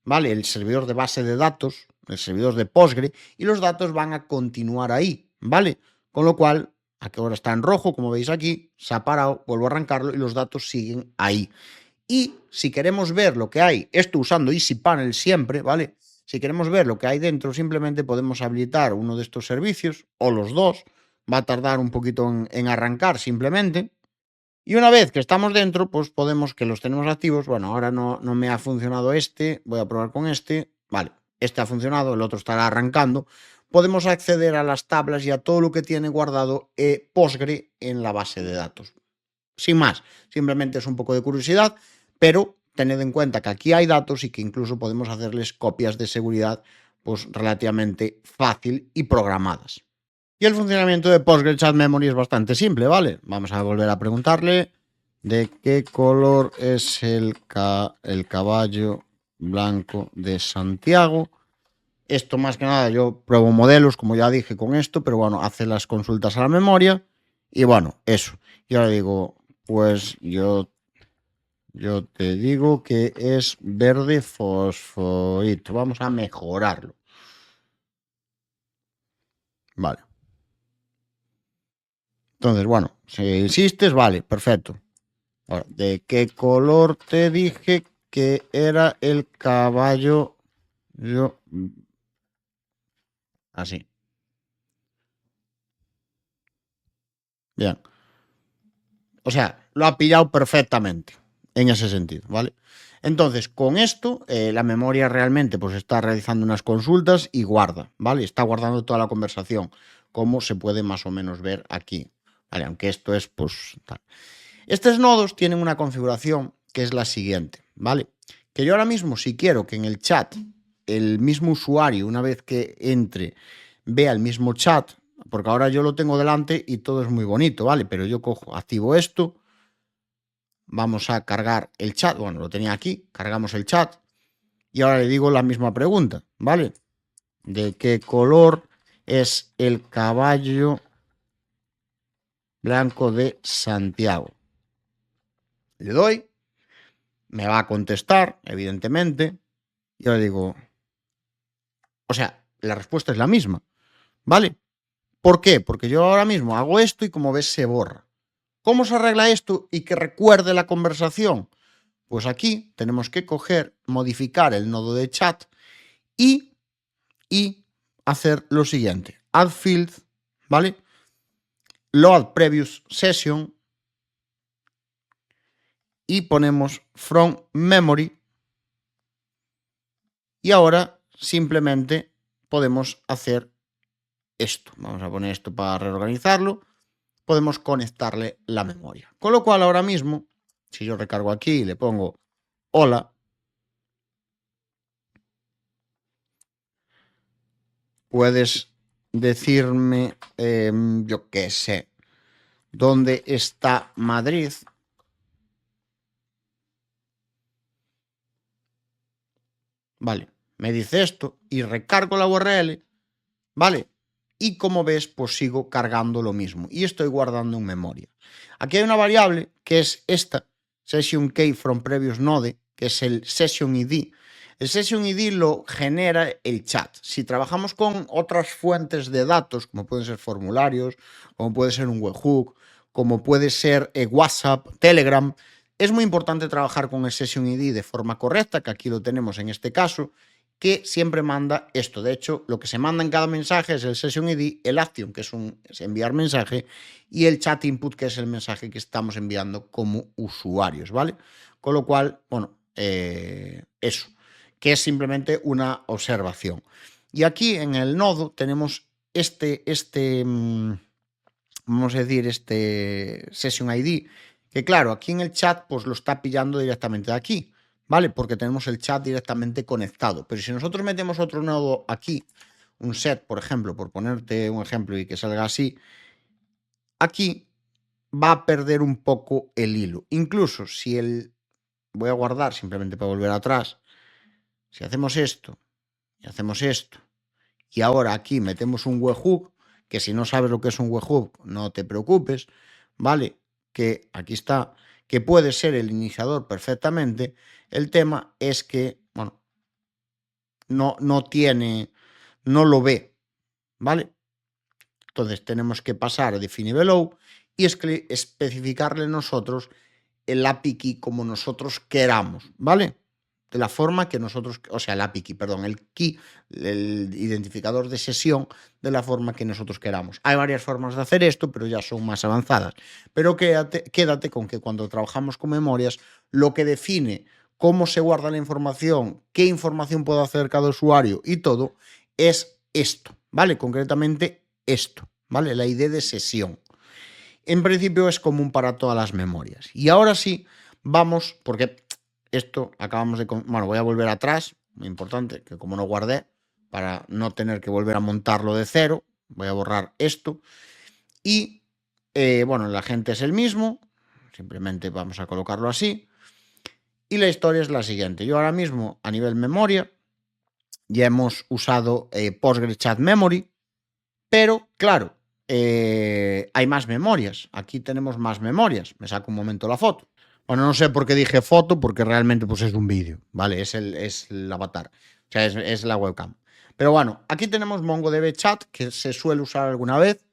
¿vale? El servidor de base de datos, el servidor de Postgre, y los datos van a continuar ahí, ¿vale? Con lo cual, aquí ahora está en rojo, como veis aquí, se ha parado, vuelvo a arrancarlo y los datos siguen ahí. Y si queremos ver lo que hay, esto usando EasyPanel siempre, ¿vale? Si queremos ver lo que hay dentro, simplemente podemos habilitar uno de estos servicios o los dos. Va a tardar un poquito en arrancar simplemente. Y una vez que estamos dentro, pues podemos que los tenemos activos. Bueno, ahora no me ha funcionado este, voy a probar con este. Vale, este ha funcionado, el otro estará arrancando. Podemos acceder a las tablas y a todo lo que tiene guardado Postgre en la base de datos. Sin más, simplemente es un poco de curiosidad, pero tened en cuenta que aquí hay datos y que incluso podemos hacerles copias de seguridad pues relativamente fácil y programadas. Y el funcionamiento de Postgre Chat Memory es bastante simple, ¿vale? Vamos a volver a preguntarle de qué color es el caballo blanco de Santiago. Esto más que nada yo pruebo modelos, como ya dije con esto, pero bueno, hace las consultas a la memoria y bueno, eso. Y ahora digo, pues yo te digo que es verde fosforito. Vamos a mejorarlo. Vale. Entonces, bueno, si insistes, vale, perfecto. Ahora, ¿de qué color te dije que era el caballo? Yo, así. Bien. O sea, lo ha pillado perfectamente en ese sentido, ¿vale? Entonces, con esto, la memoria realmente pues está realizando unas consultas y guarda, ¿vale? Está guardando toda la conversación, como se puede más o menos ver aquí, ¿vale? Aunque esto es, pues, tal. Estos nodos tienen una configuración que es la siguiente, ¿vale? Que yo ahora mismo, si quiero que en el chat el mismo usuario, una vez que entre, vea el mismo chat, porque ahora yo lo tengo delante y todo es muy bonito, ¿vale? Pero yo cojo, activo esto, vamos a cargar el chat, bueno, lo tenía aquí, cargamos el chat y ahora le digo la misma pregunta, ¿vale? ¿De qué color es el caballo blanco de Santiago? Le doy, me va a contestar, evidentemente, y ahora digo, o sea, la respuesta es la misma, ¿vale? ¿Por qué? Porque yo ahora mismo hago esto y como ves se borra. ¿Cómo se arregla esto y que recuerde la conversación? Pues aquí tenemos que coger, modificar el nodo de chat y, hacer lo siguiente. Add field, ¿vale? Load previous session y ponemos from memory y ahora simplemente podemos hacer esto. Vamos a poner esto para reorganizarlo. Podemos conectarle la memoria. Con lo cual ahora mismo, si yo recargo aquí y le pongo hola, puedes decirme, yo qué sé, dónde está Madrid. Vale, me dice esto y recargo la URL, ¿vale? Y como ves, pues sigo cargando lo mismo y estoy guardando en memoria. Aquí hay una variable que es esta, session key from previous node, que es el session ID. El session ID lo genera el chat. Si trabajamos con otras fuentes de datos, como pueden ser formularios, como puede ser un webhook, como puede ser WhatsApp, Telegram, es muy importante trabajar con el session ID de forma correcta, que aquí lo tenemos en este caso, que siempre manda esto. De hecho, lo que se manda en cada mensaje es el session ID, el action, que es enviar mensaje, y el chat input, que es el mensaje que estamos enviando como usuarios, ¿vale? Con lo cual, bueno, eso, que es simplemente una observación. Y aquí en el nodo tenemos vamos a decir, este session ID, que claro, aquí en el chat pues lo está pillando directamente de aquí, ¿vale? Porque tenemos el chat directamente conectado. Pero si nosotros metemos otro nodo aquí, un set, por ejemplo, por ponerte un ejemplo y que salga así, aquí va a perder un poco el hilo. Incluso si voy a guardar simplemente para volver atrás, si hacemos esto y hacemos esto, y ahora aquí metemos un webhook, que si no sabes lo que es un webhook, no te preocupes, ¿vale? Que aquí está, que puede ser el iniciador perfectamente. El tema es que, bueno, no lo ve, ¿vale? Entonces tenemos que pasar a define below y especificarle nosotros el API key como nosotros queramos, ¿vale? De la forma que nosotros, o sea, el API key, perdón, el key, el identificador de sesión, de la forma que nosotros queramos. Hay varias formas de hacer esto, pero ya son más avanzadas. Pero quédate con que cuando trabajamos con memorias, lo que define cómo se guarda la información, qué información puede hacer cada usuario y todo, es esto, ¿vale? Concretamente esto, ¿vale? La ID de sesión. En principio es común para todas las memorias. Y ahora sí, vamos, porque esto acabamos de... Bueno, voy a volver atrás, muy importante, que como no guardé, para no tener que volver a montarlo de cero, voy a borrar esto. Y, bueno, el agente es el mismo, simplemente vamos a colocarlo así. Y la historia es la siguiente. Yo ahora mismo, a nivel memoria, ya hemos usado Postgre Chat Memory, pero, claro, hay más memorias. Aquí tenemos más memorias. Me saco un momento la foto. Bueno, no sé por qué dije foto, porque realmente pues es un vídeo, ¿vale? Es el avatar. O sea, es la webcam. Pero bueno, aquí tenemos MongoDB Chat, que se suele usar alguna vez.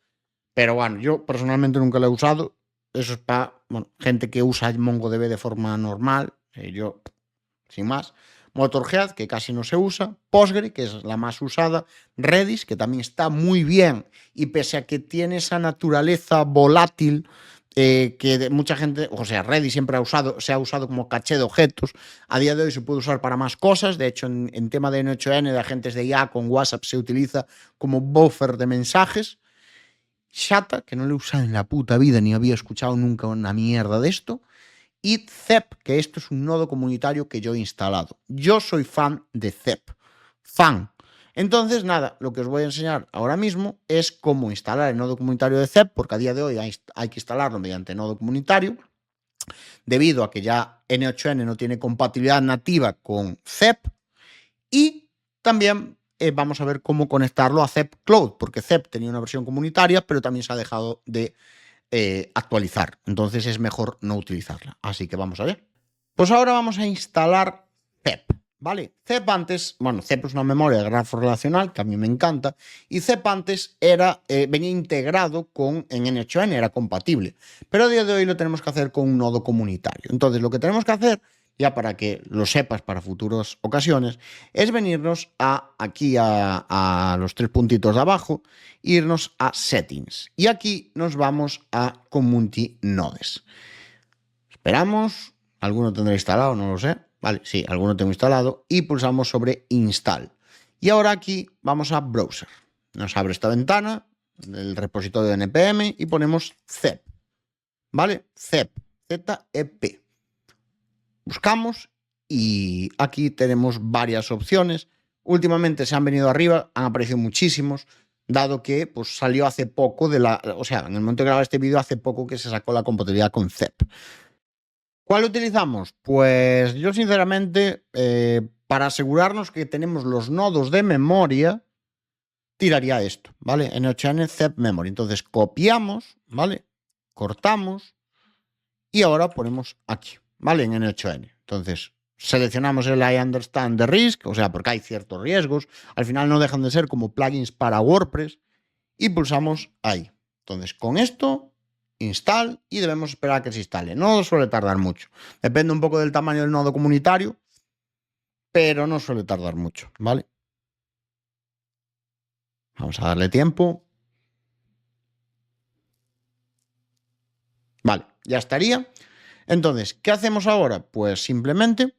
Pero bueno, yo personalmente nunca lo he usado. Eso es para, bueno, gente que usa MongoDB de forma normal. Yo, sin más. Motorhead, que casi no se usa, Postgre, que es la más usada, Redis, que también está muy bien, y pese a que tiene esa naturaleza volátil, que mucha gente, o sea, Redis siempre se ha usado como caché de objetos, a día de hoy se puede usar para más cosas, de hecho en tema de N8N, de agentes de IA con WhatsApp, se utiliza como buffer de mensajes. Shata, que no lo he usado en la puta vida, ni había escuchado nunca una mierda de esto, y Zep, que esto es un nodo comunitario que yo he instalado. Yo soy fan de Zep. Fan. Entonces, nada, lo que os voy a enseñar ahora mismo es cómo instalar el nodo comunitario de Zep, porque a día de hoy hay que instalarlo mediante nodo comunitario, debido a que ya N8N no tiene compatibilidad nativa con Zep, y también vamos a ver cómo conectarlo a Zep Cloud, porque Zep tenía una versión comunitaria, pero también se ha dejado de actualizar. Entonces es mejor no utilizarla. Así que vamos a ver. Pues ahora vamos a instalar Zep, ¿vale? Zep antes, bueno, Zep es una memoria de grafo relacional que a mí me encanta, y Zep antes venía integrado en N8N, era compatible, pero a día de hoy lo tenemos que hacer con un nodo comunitario. Entonces lo que tenemos que hacer, ya para que lo sepas para futuras ocasiones, es venirnos aquí a los tres puntitos de abajo, irnos a Settings, y aquí nos vamos a Community Nodes. Esperamos, alguno tendrá instalado, no lo sé. Vale, sí, alguno tengo instalado y pulsamos sobre Install. Y ahora aquí vamos a Browser. Nos abre esta ventana, el repositorio de NPM y ponemos Zep. ¿Vale? Zep, Z-E-P. Buscamos y aquí tenemos varias opciones. Últimamente se han venido arriba, han aparecido muchísimos, dado que pues, salió hace poco o sea, en el momento de grabar este vídeo, hace poco que se sacó la compatibilidad con Zep. ¿Cuál utilizamos? Pues yo sinceramente, para asegurarnos que tenemos los nodos de memoria, tiraría esto, ¿vale? N8N Zep Memory. Entonces copiamos, ¿vale? Cortamos y ahora ponemos aquí, ¿vale? En N8N. Entonces seleccionamos el I understand the risk, o sea, porque hay ciertos riesgos. Al final no dejan de ser como plugins para WordPress y pulsamos ahí. Entonces con esto install y debemos esperar a que se instale. No suele tardar mucho. Depende un poco del tamaño del nodo comunitario, pero no suele tardar mucho, ¿vale? Vamos a darle tiempo. Vale, ya estaría. Entonces, ¿qué hacemos ahora? Pues simplemente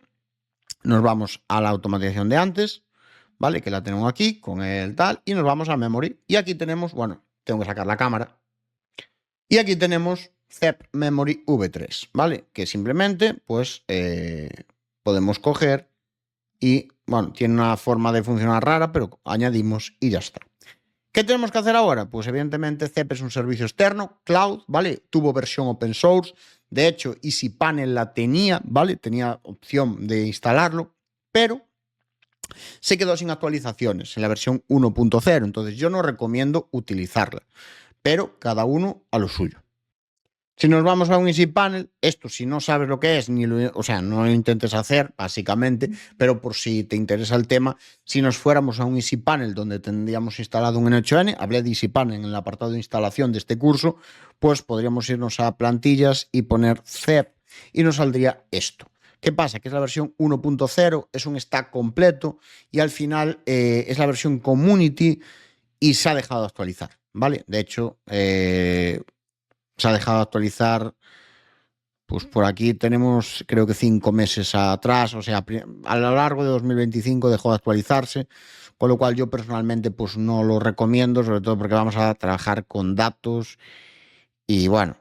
nos vamos a la automatización de antes, ¿vale? Que la tenemos aquí con el tal, y nos vamos a memory. Y aquí tenemos, bueno, tengo que sacar la cámara. Y aquí tenemos Zep Memory V3, ¿vale? Que simplemente, pues, podemos coger y, bueno, tiene una forma de funcionar rara, pero añadimos y ya está. ¿Qué tenemos que hacer ahora? Pues evidentemente Zep es un servicio externo, cloud, ¿vale? Tuvo versión open source. De hecho, EasyPanel la tenía, ¿vale? Tenía opción de instalarlo, pero se quedó sin actualizaciones en la versión 1.0, entonces yo no recomiendo utilizarla, pero cada uno a lo suyo. Si nos vamos a un Easy Panel, esto si no sabes lo que es, o sea, no lo intentes hacer, básicamente, pero por si te interesa el tema, si nos fuéramos a un Easy Panel donde tendríamos instalado un N8N, hablé de Easy Panel en el apartado de instalación de este curso, pues podríamos irnos a plantillas y poner CEP y nos saldría esto. ¿Qué pasa? Que es la versión 1.0, es un stack completo y al final es la versión Community y se ha dejado de actualizar, ¿vale? De hecho, se ha dejado de actualizar, pues por aquí tenemos creo que 5 meses atrás, o sea, a lo largo de 2025 dejó de actualizarse, con lo cual yo personalmente pues no lo recomiendo, sobre todo porque vamos a trabajar con datos y bueno,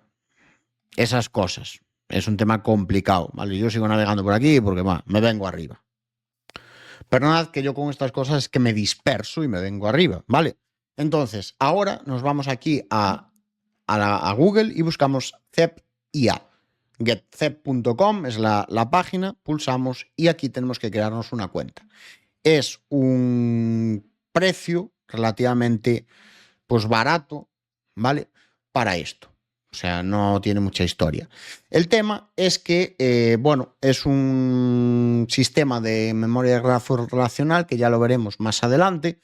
esas cosas. Es un tema complicado, ¿vale? Yo sigo navegando por aquí porque me vengo arriba. Perdonad que yo con estas cosas es que me disperso y me vengo arriba, ¿vale? Entonces, ahora nos vamos aquí a Google y buscamos CEP IA. Getcep.com es la página, pulsamos y aquí tenemos que crearnos una cuenta. Es un precio relativamente pues barato, ¿vale? Para esto. O sea, no tiene mucha historia. El tema es que, bueno, es un sistema de memoria de grafo relacional que ya lo veremos más adelante,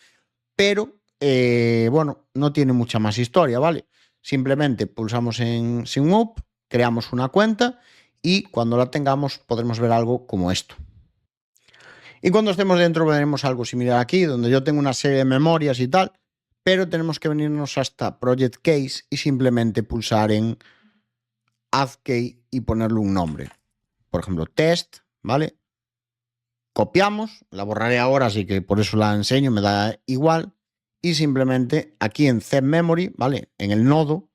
pero, bueno, no tiene mucha más historia, ¿vale? Simplemente pulsamos en SimUp, creamos una cuenta y cuando la tengamos podremos ver algo como esto. Y cuando estemos dentro veremos algo similar aquí, donde yo tengo una serie de memorias y tal, pero tenemos que venirnos hasta Project Case y simplemente pulsar en Add Key y ponerle un nombre. Por ejemplo, test, ¿vale? Copiamos, la borraré ahora, así que por eso la enseño, me da igual. Y simplemente aquí en Zep Memory, ¿vale? En el nodo,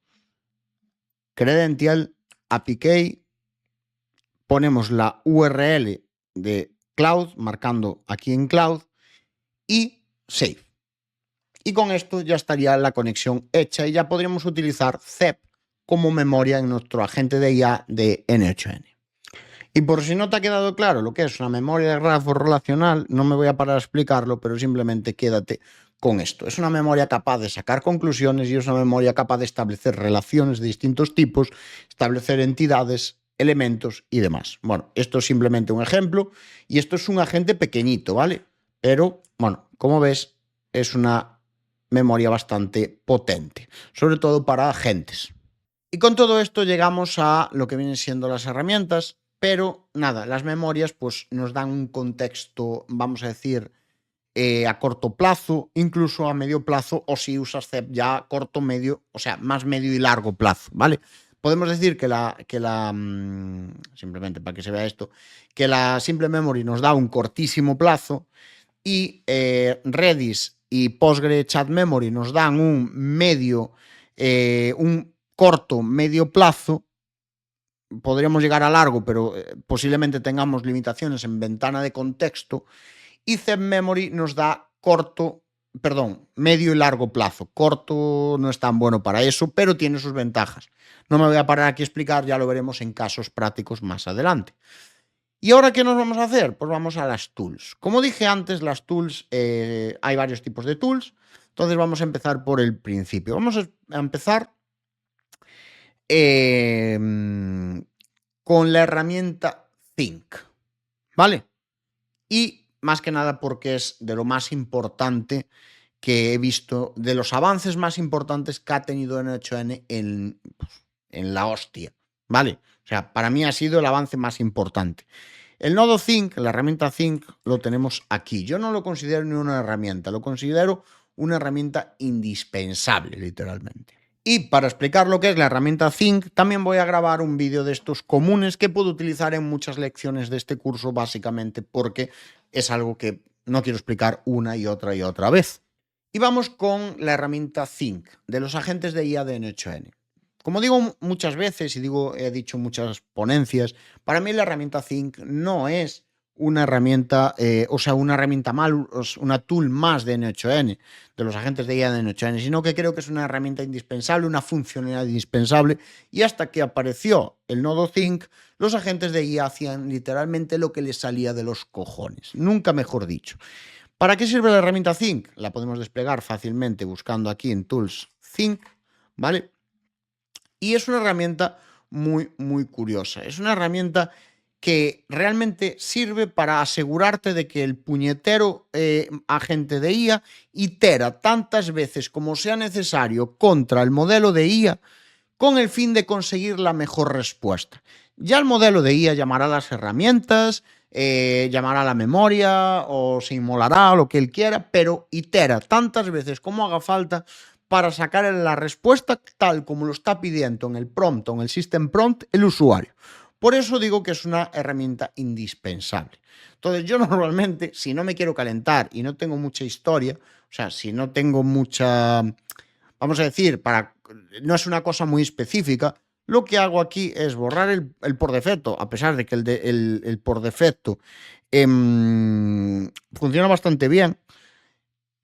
Credential API Key, ponemos la URL de Cloud, marcando aquí en Cloud, y Save. Y con esto ya estaría la conexión hecha y ya podríamos utilizar CEP como memoria en nuestro agente de IA de N8N. Y por si no te ha quedado claro lo que es una memoria de grafo relacional, no me voy a parar a explicarlo, pero simplemente quédate con esto. Es una memoria capaz de sacar conclusiones y es una memoria capaz de establecer relaciones de distintos tipos, establecer entidades, elementos y demás. Bueno, esto es simplemente un ejemplo y esto es un agente pequeñito, ¿vale? Pero, bueno, como ves, es una memoria bastante potente, sobre todo para agentes. Y con todo esto llegamos a lo que vienen siendo las herramientas, pero nada, las memorias pues nos dan un contexto, vamos a decir, a corto plazo, incluso a medio plazo, o si usas CEP ya a corto, medio, o sea, más medio y largo plazo, ¿vale? Podemos decir que simplemente para que se vea esto, que la simple memory nos da un cortísimo plazo y Redis y Postgre Chat Memory nos dan un corto, medio plazo. Podríamos llegar a largo, pero posiblemente tengamos limitaciones en ventana de contexto. Y Zep Memory nos da medio y largo plazo. Corto no es tan bueno para eso, pero tiene sus ventajas. No me voy a parar aquí a explicar, ya lo veremos en casos prácticos más adelante. ¿Y ahora qué nos vamos a hacer? Pues vamos a las tools. Como dije antes, las tools, hay varios tipos de tools. Entonces vamos a empezar por el principio. Vamos a empezar con la herramienta Think, ¿vale? Y más que nada porque es de lo más importante que he visto, de los avances más importantes que ha tenido N8N en la hostia, ¿vale? O sea, para mí ha sido el avance más importante. El nodo Think, la herramienta Think, lo tenemos aquí. Yo no lo considero ni una herramienta, lo considero una herramienta indispensable, literalmente. Y para explicar lo que es la herramienta Think, también voy a grabar un vídeo de estos comunes que puedo utilizar en muchas lecciones de este curso, básicamente porque es algo que no quiero explicar una y otra vez. Y vamos con la herramienta Think, de los agentes de IA de N8N. Como digo muchas veces y he dicho en muchas ponencias, para mí la herramienta Think no es una herramienta, una tool más de N8N, de los agentes de IA de N8N, sino que creo que es una herramienta indispensable, una funcionalidad indispensable, y hasta que apareció el nodo Think, los agentes de IA hacían literalmente lo que les salía de los cojones, nunca mejor dicho. ¿Para qué sirve la herramienta Think? La podemos desplegar fácilmente buscando aquí en Tools Think, ¿vale? Y es una herramienta muy, muy curiosa. Es una herramienta que realmente sirve para asegurarte de que el puñetero agente de IA itera tantas veces como sea necesario contra el modelo de IA con el fin de conseguir la mejor respuesta. Ya el modelo de IA llamará a las herramientas, llamará a la memoria o se inmolará o lo que él quiera, pero itera tantas veces como haga falta para sacar la respuesta tal como lo está pidiendo en el prompt o en el system prompt el usuario. Por eso digo que es una herramienta indispensable. Entonces yo normalmente, si no me quiero calentar y no tengo mucha historia, o sea, si no tengo mucha, vamos a decir, no es una cosa muy específica, lo que hago aquí es borrar el por defecto, a pesar de que el por defecto funciona bastante bien.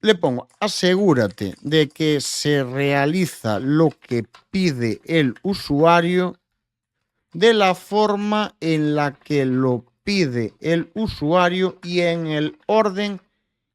Le pongo, asegúrate de que se realiza lo que pide el usuario de la forma en la que lo pide el usuario y en el orden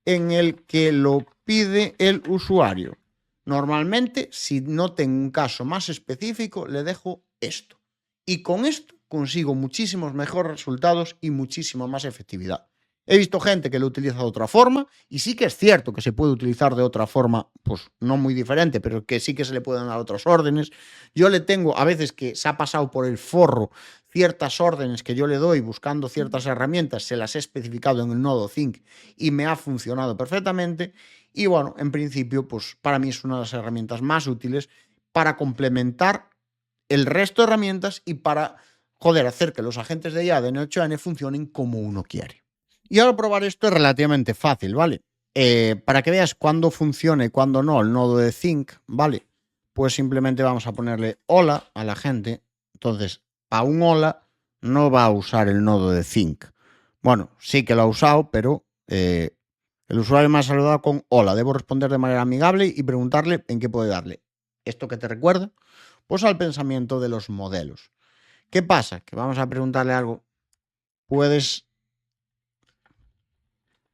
en el que lo pide el usuario. Normalmente, si no tengo un caso más específico, le dejo esto. Y con esto consigo muchísimos mejores resultados y muchísima más efectividad. He visto gente que lo utiliza de otra forma y sí que es cierto que se puede utilizar de otra forma, pues no muy diferente, pero que sí que se le pueden dar otras órdenes. Yo le tengo a veces que se ha pasado por el forro ciertas órdenes que yo le doy buscando ciertas herramientas, se las he especificado en el nodo Think y me ha funcionado perfectamente. Y bueno, en principio, pues para mí es una de las herramientas más útiles para complementar el resto de herramientas y para, joder, hacer que los agentes de IA de Neo8n funcionen como uno quiere. Y ahora probar esto es relativamente fácil, ¿vale? Para que veas cuándo funciona y cuándo no el nodo de Think, ¿vale? Pues simplemente vamos a ponerle hola a la gente. Entonces, a un hola no va a usar el nodo de Think. Bueno, sí que lo ha usado, pero el usuario me ha saludado con hola. Debo responder de manera amigable y preguntarle en qué puede darle. ¿Esto qué te recuerda? Pues al pensamiento de los modelos. ¿Qué pasa? Que vamos a preguntarle algo. ¿Puedes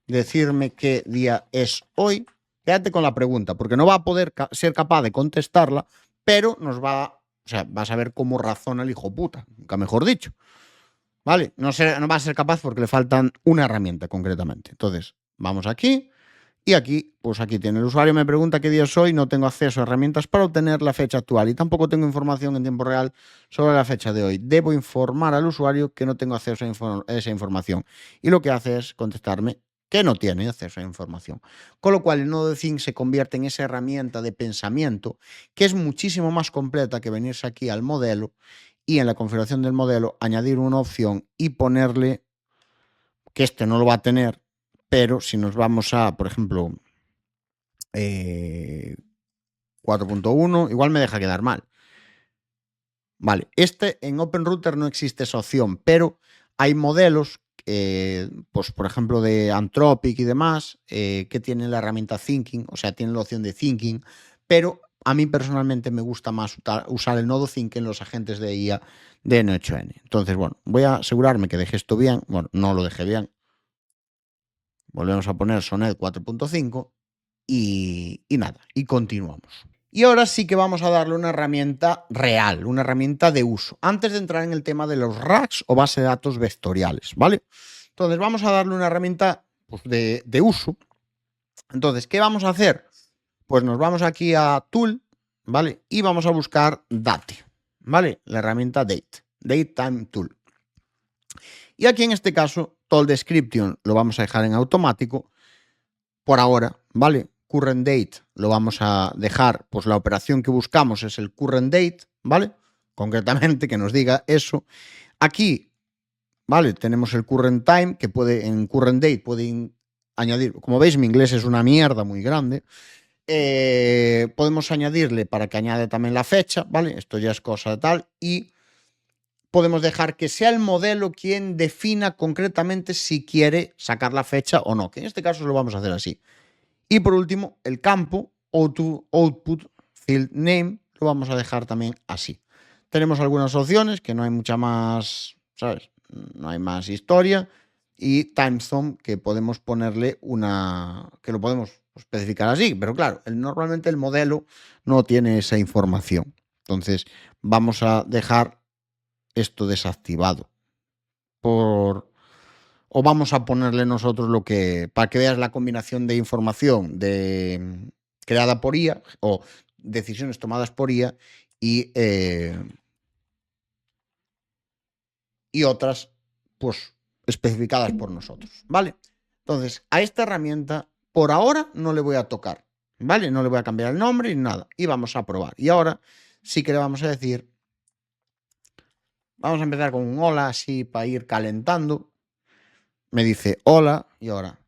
decirme qué día es hoy? Quédate con la pregunta, porque no va a poder ser capaz de contestarla, pero nos va, o sea, va a saber cómo razona el hijo puta, nunca mejor dicho. ¿Vale? No va a ser capaz porque le faltan una herramienta concretamente. Entonces, vamos aquí y aquí, pues aquí tiene el usuario, me pregunta qué día es hoy, no tengo acceso a herramientas para obtener la fecha actual y tampoco tengo información en tiempo real sobre la fecha de hoy. Debo informar al usuario que no tengo acceso a esa información. Y lo que hace es contestarme que no tiene acceso a información. Con lo cual, el nodo de Think se convierte en esa herramienta de pensamiento que es muchísimo más completa que venirse aquí al modelo y en la configuración del modelo añadir una opción y ponerle que este no lo va a tener, pero si nos vamos a, por ejemplo, 4.1, igual me deja quedar mal. Vale, en OpenRouter no existe esa opción, pero hay modelos, pues por ejemplo de Anthropic y demás, que tienen la herramienta Thinking, o sea, tienen la opción de Thinking, pero a mí personalmente me gusta más usar el nodo Think en los agentes de IA de N8N. Entonces, bueno, voy a asegurarme que dejé esto bien. Bueno, no lo dejé bien. Volvemos a poner Sonnet 4.5 y nada, y continuamos. Y ahora sí que vamos a darle una herramienta real, una herramienta de uso, antes de entrar en el tema de los racks o base de datos vectoriales, ¿vale? Entonces vamos a darle una herramienta pues, de uso. Entonces, ¿qué vamos a hacer? Pues nos vamos aquí a Tool, ¿vale? Y vamos a buscar Date, ¿vale? La herramienta Datetime Tool. Y aquí en este caso, Tool Description lo vamos a dejar en automático por ahora, ¿vale? Current date lo vamos a dejar, pues la operación que buscamos es el current date, ¿vale? Concretamente que nos diga eso. Aquí, ¿vale? Tenemos el current time, que en current date pueden añadir, como veis mi inglés es una mierda muy grande, podemos añadirle para que añade también la fecha, ¿vale? Esto ya es cosa de tal, y podemos dejar que sea el modelo quien defina concretamente si quiere sacar la fecha o no, que en este caso lo vamos a hacer así. Y por último, el campo Output Field Name lo vamos a dejar también así. Tenemos algunas opciones que no hay mucha más, ¿sabes? No hay más historia. y timestamp, que podemos ponerle que lo podemos especificar así, pero claro, normalmente el modelo no tiene esa información. Entonces, vamos a dejar esto desactivado o vamos a ponerle nosotros para que veas la combinación de información creada por IA o decisiones tomadas por IA y, y otras, pues, especificadas por nosotros, ¿vale? Entonces, a esta herramienta, por ahora, no le voy a tocar, ¿vale? No le voy a cambiar el nombre ni nada. Y vamos a probar. Y ahora sí que le vamos a decir, vamos a empezar con un hola, así, para ir calentando. Me dice hola, y ahora,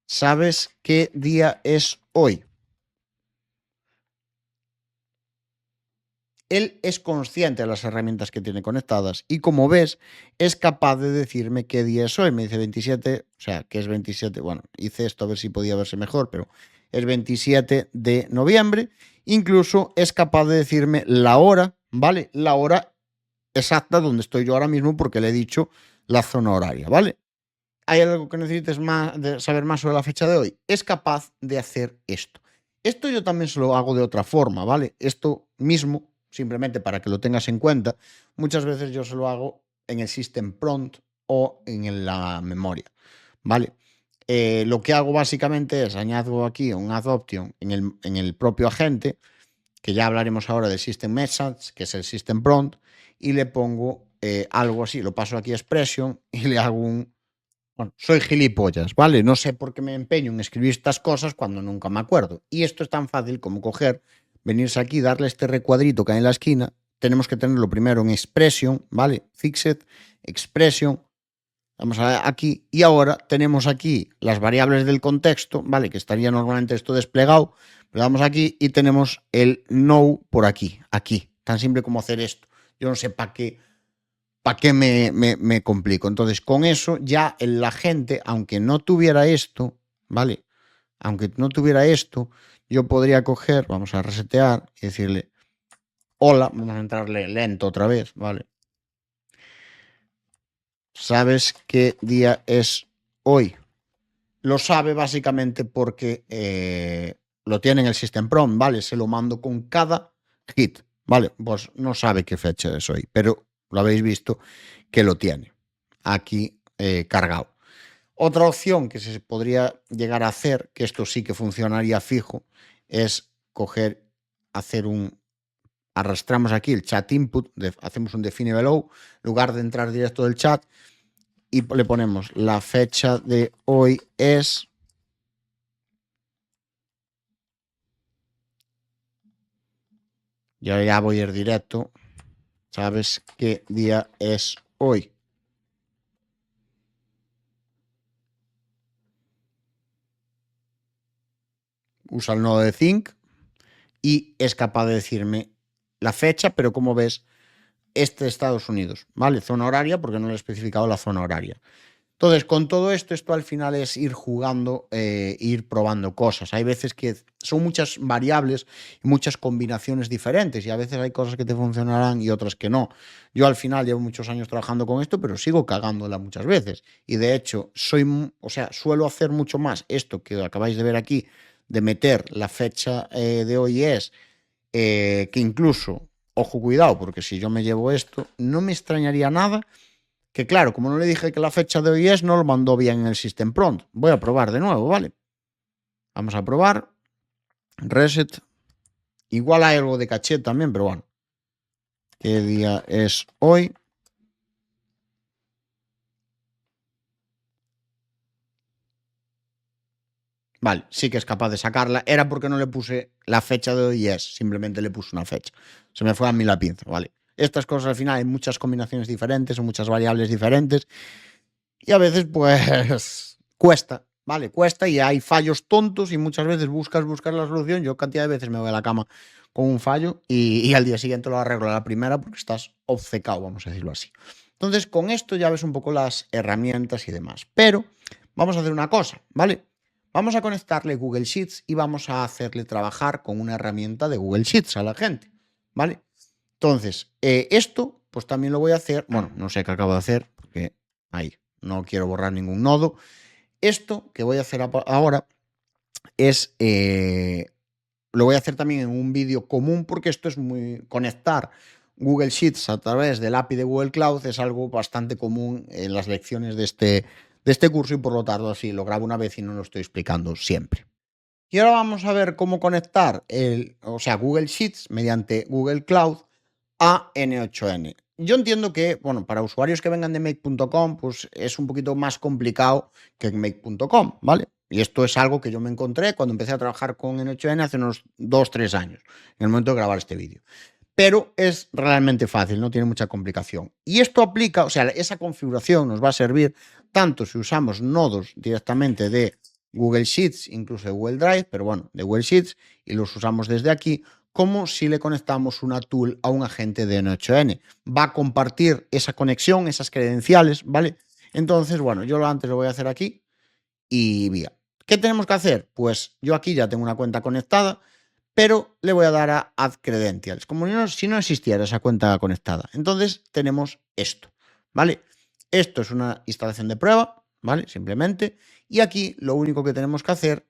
¿sabes qué día es hoy? Él es consciente de las herramientas que tiene conectadas y, como ves, es capaz de decirme qué día es hoy. Me dice 27, o sea, que es 27. Bueno, hice esto a ver si podía verse mejor, pero es 27 de noviembre. Incluso es capaz de decirme la hora, ¿vale? La hora exacta donde estoy yo ahora mismo, porque le he dicho la zona horaria, ¿vale? ¿Hay algo que necesites saber más sobre la fecha de hoy? Es capaz de hacer esto. Esto yo también se lo hago de otra forma, ¿vale? Esto mismo, simplemente para que lo tengas en cuenta, muchas veces yo se lo hago en el system prompt o en la memoria, ¿vale? Lo que hago básicamente es añado aquí un add option en el propio agente, que ya hablaremos ahora del system message, que es el system prompt, y le pongo algo así, lo paso aquí a expression y le hago bueno, soy gilipollas, ¿vale? No sé por qué me empeño en escribir estas cosas cuando nunca me acuerdo. Y esto es tan fácil como coger, venirse aquí, darle este recuadrito que hay en la esquina. Tenemos que tenerlo primero en expression, ¿vale? Fixed, expression. Vamos a ver aquí. Y ahora tenemos aquí las variables del contexto, ¿vale? Que estaría normalmente esto desplegado. Pero vamos aquí y tenemos el no por aquí, aquí. Tan simple como hacer esto. Yo no sé para qué me complico. Entonces, con eso ya la gente, aunque no tuviera esto, ¿vale? Aunque no tuviera esto, yo podría coger, vamos a resetear y decirle, hola, vamos a entrarle lento otra vez, ¿vale? ¿Sabes qué día es hoy? Lo sabe básicamente porque lo tiene en el system prompt, ¿vale? Se lo mando con cada hit, ¿vale? Pues no sabe qué fecha es hoy, pero lo habéis visto que lo tiene aquí cargado. Otra opción que se podría llegar a hacer, que esto sí que funcionaría fijo, es coger, arrastramos aquí el chat input, hacemos un define below, en lugar de entrar directo del chat, y le ponemos la fecha de hoy es. Yo ya voy a ir directo. ¿Sabes qué día es hoy? Usa el nodo de think y es capaz de decirme la fecha, pero como ves, este de Estados Unidos, ¿vale? Zona horaria, porque no le he especificado la zona horaria. Entonces, con todo esto, esto al final es ir jugando, ir probando cosas. Hay veces que son muchas variables y muchas combinaciones diferentes y a veces hay cosas que te funcionarán y otras que no. Yo al final llevo muchos años trabajando con esto, pero sigo cagándola muchas veces. Y de hecho, suelo hacer mucho más esto que acabáis de ver aquí, de meter la fecha de hoy que incluso, ojo, cuidado, porque si yo me llevo esto, no me extrañaría nada que, claro, como no le dije que la fecha de hoy es, no lo mandó bien en el system prompt. Voy a probar de nuevo, ¿vale? Vamos a probar. Reset. Igual hay algo de caché también, pero bueno. ¿Qué día es hoy? Vale, sí que es capaz de sacarla. Era porque no le puse la fecha de hoy es. Simplemente le puse una fecha. Se me fue a mí la pinza, ¿vale? Estas cosas al final hay muchas combinaciones diferentes o muchas variables diferentes. Y a veces, pues, cuesta, ¿vale? Cuesta y hay fallos tontos y muchas veces buscas la solución. Yo cantidad de veces me voy a la cama con un fallo y al día siguiente lo arreglo a la primera porque estás obcecado, vamos a decirlo así. Entonces, con esto ya ves un poco las herramientas y demás. Pero vamos a hacer una cosa, ¿vale? Vamos a conectarle Google Sheets y vamos a hacerle trabajar con una herramienta de Google Sheets a la gente, ¿vale? Entonces, esto, pues también lo voy a hacer. Bueno, no sé qué acabo de hacer porque ahí. no quiero borrar ningún nodo. Esto que voy a hacer ahora es, lo voy a hacer también en un vídeo común porque esto es muy, conectar Google Sheets a través del API de Google Cloud es algo bastante común en las lecciones de este curso y por lo tanto así lo grabo una vez y no lo estoy explicando siempre. Y ahora vamos a ver cómo conectar Google Sheets mediante Google Cloud a N8N. Yo entiendo que, bueno, para usuarios que vengan de make.com, pues es un poquito más complicado que en make.com, ¿vale? Y esto es algo que yo me encontré cuando empecé a trabajar con N8N hace unos 2 o 3 años, en el momento de grabar este vídeo. Pero es realmente fácil, no tiene mucha complicación. Y esto aplica, o sea, esa configuración nos va a servir tanto si usamos nodos directamente de Google Sheets, incluso de Google Drive, pero bueno, de Google Sheets, y los usamos desde aquí, como si le conectamos una tool a un agente de N8N. Va a compartir esa conexión, esas credenciales, ¿vale? Entonces, bueno, yo antes lo voy a hacer aquí y vía. ¿Qué tenemos que hacer? Pues yo aquí ya tengo una cuenta conectada, pero le voy a dar a Add Credentials, como si no existiera esa cuenta conectada. Entonces tenemos esto, ¿vale? Esto es una instalación de prueba, ¿vale? Simplemente. Y aquí lo único que tenemos que hacer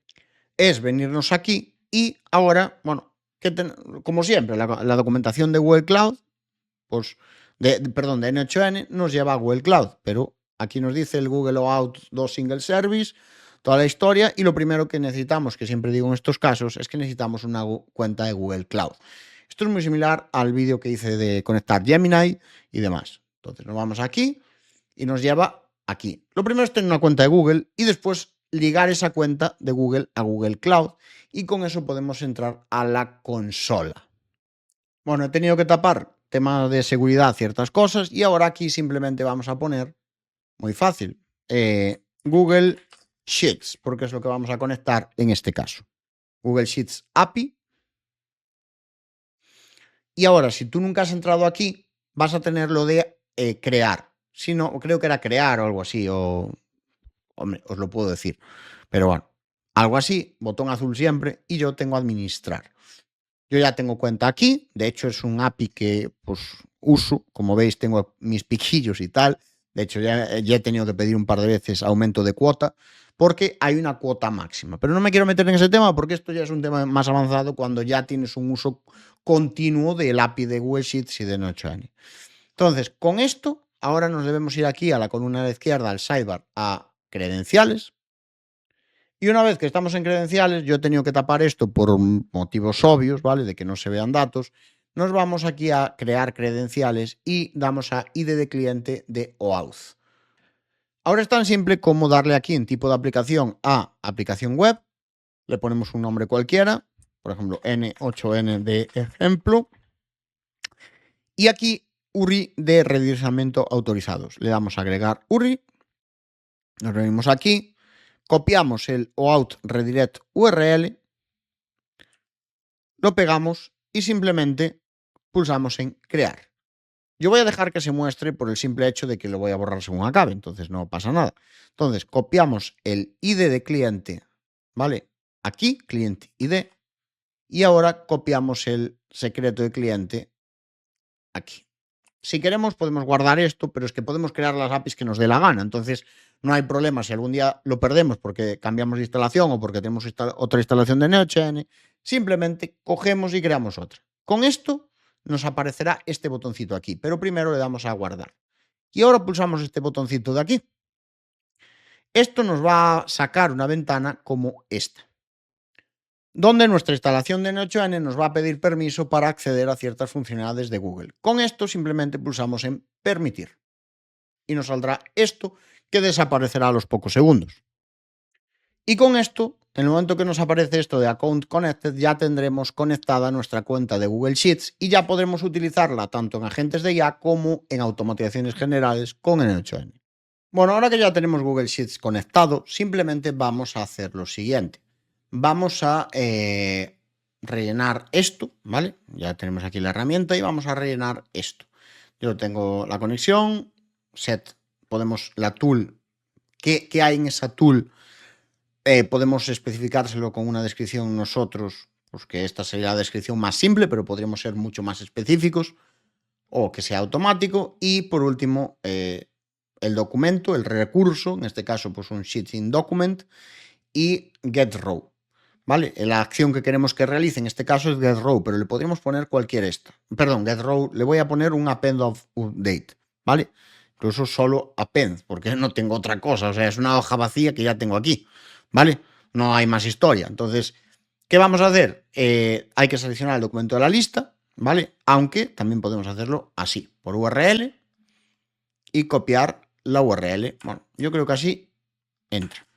es venirnos aquí y ahora, bueno, como siempre, la documentación de Google Cloud, pues, perdón, de N8N nos lleva a Google Cloud, pero aquí nos dice el Google OAuth 2 Single Service, toda la historia, y lo primero que necesitamos, que siempre digo en estos casos, es que necesitamos una cuenta de Google Cloud. Esto es muy similar al vídeo que hice de conectar Gemini y demás. Entonces nos vamos aquí y nos lleva aquí. Lo primero es tener una cuenta de Google y después ligar esa cuenta de Google a Google Cloud y con eso podemos entrar a la consola. Bueno, he tenido que tapar tema de seguridad ciertas cosas y ahora aquí simplemente vamos a poner, muy fácil, Google Sheets, porque es lo que vamos a conectar en este caso. Google Sheets API. Y ahora, si tú nunca has entrado aquí, vas a tener lo de crear. Si no, creo que era crear o algo así, o hombre, os lo puedo decir. Pero bueno, algo así, botón azul siempre, y yo tengo administrar. Yo ya tengo cuenta aquí, de hecho es un API que pues uso, como veis tengo mis piquillos y tal, de hecho ya he tenido que pedir un par de veces aumento de cuota porque hay una cuota máxima, pero no me quiero meter en ese tema porque esto ya es un tema más avanzado cuando ya tienes un uso continuo del API de Google Sheets y de N8N. Entonces, con esto, ahora nos debemos ir aquí a la columna de la izquierda, al sidebar, a credenciales. Y una vez que estamos en credenciales, yo he tenido que tapar esto por motivos obvios, ¿vale? De que no se vean datos. Nos vamos aquí a crear credenciales y damos a ID de cliente de OAuth. Ahora es tan simple como darle aquí en tipo de aplicación a aplicación web. Le ponemos un nombre cualquiera, por ejemplo, N8N de ejemplo. Y aquí URI de redireccionamiento autorizados. Le damos a agregar URI. Nos venimos aquí. Copiamos el OAuth redirect URL, lo pegamos y simplemente pulsamos en crear. Yo voy a dejar que se muestre por el simple hecho de que lo voy a borrar según acabe, entonces no pasa nada. Entonces copiamos el ID de cliente, ¿vale? Aquí, cliente ID, y ahora copiamos el secreto de cliente aquí. Si queremos podemos guardar esto, pero es que podemos crear las APIs que nos dé la gana. Entonces no hay problema si algún día lo perdemos porque cambiamos de instalación o porque tenemos otra instalación de N8N. Simplemente cogemos y creamos otra. Con esto nos aparecerá este botoncito aquí, pero primero le damos a guardar. Y ahora pulsamos este botoncito de aquí. Esto nos va a sacar una ventana como esta, donde nuestra instalación de N8N nos va a pedir permiso para acceder a ciertas funcionalidades de Google. Con esto simplemente pulsamos en permitir y nos saldrá esto que desaparecerá a los pocos segundos. Y con esto, en el momento que nos aparece esto de Account Connected, ya tendremos conectada nuestra cuenta de Google Sheets y ya podremos utilizarla tanto en agentes de IA como en automatizaciones generales con N8N. Bueno, ahora que ya tenemos Google Sheets conectado, simplemente vamos a hacer lo siguiente. Vamos a rellenar esto, ¿vale? Ya tenemos aquí la herramienta y vamos a rellenar esto. Yo tengo la conexión, set, podemos la tool, ¿qué hay en esa tool? Podemos especificárselo con una descripción nosotros, pues que esta sería la descripción más simple, pero podríamos ser mucho más específicos o que sea automático. Y por último, el documento, el recurso, en este caso pues un sheet in document, y get row, ¿vale? La acción que queremos que realice en este caso es get row, pero le podríamos poner cualquier perdón, get row, le voy a poner un append of update, ¿vale? Incluso solo append, porque no tengo otra cosa, o sea, es una hoja vacía que ya tengo aquí, ¿vale? No hay más historia. Entonces, ¿qué vamos a hacer? Hay que seleccionar el documento de la lista, ¿vale? Aunque también podemos hacerlo así, por URL y copiar la URL. Bueno, yo creo que así entra.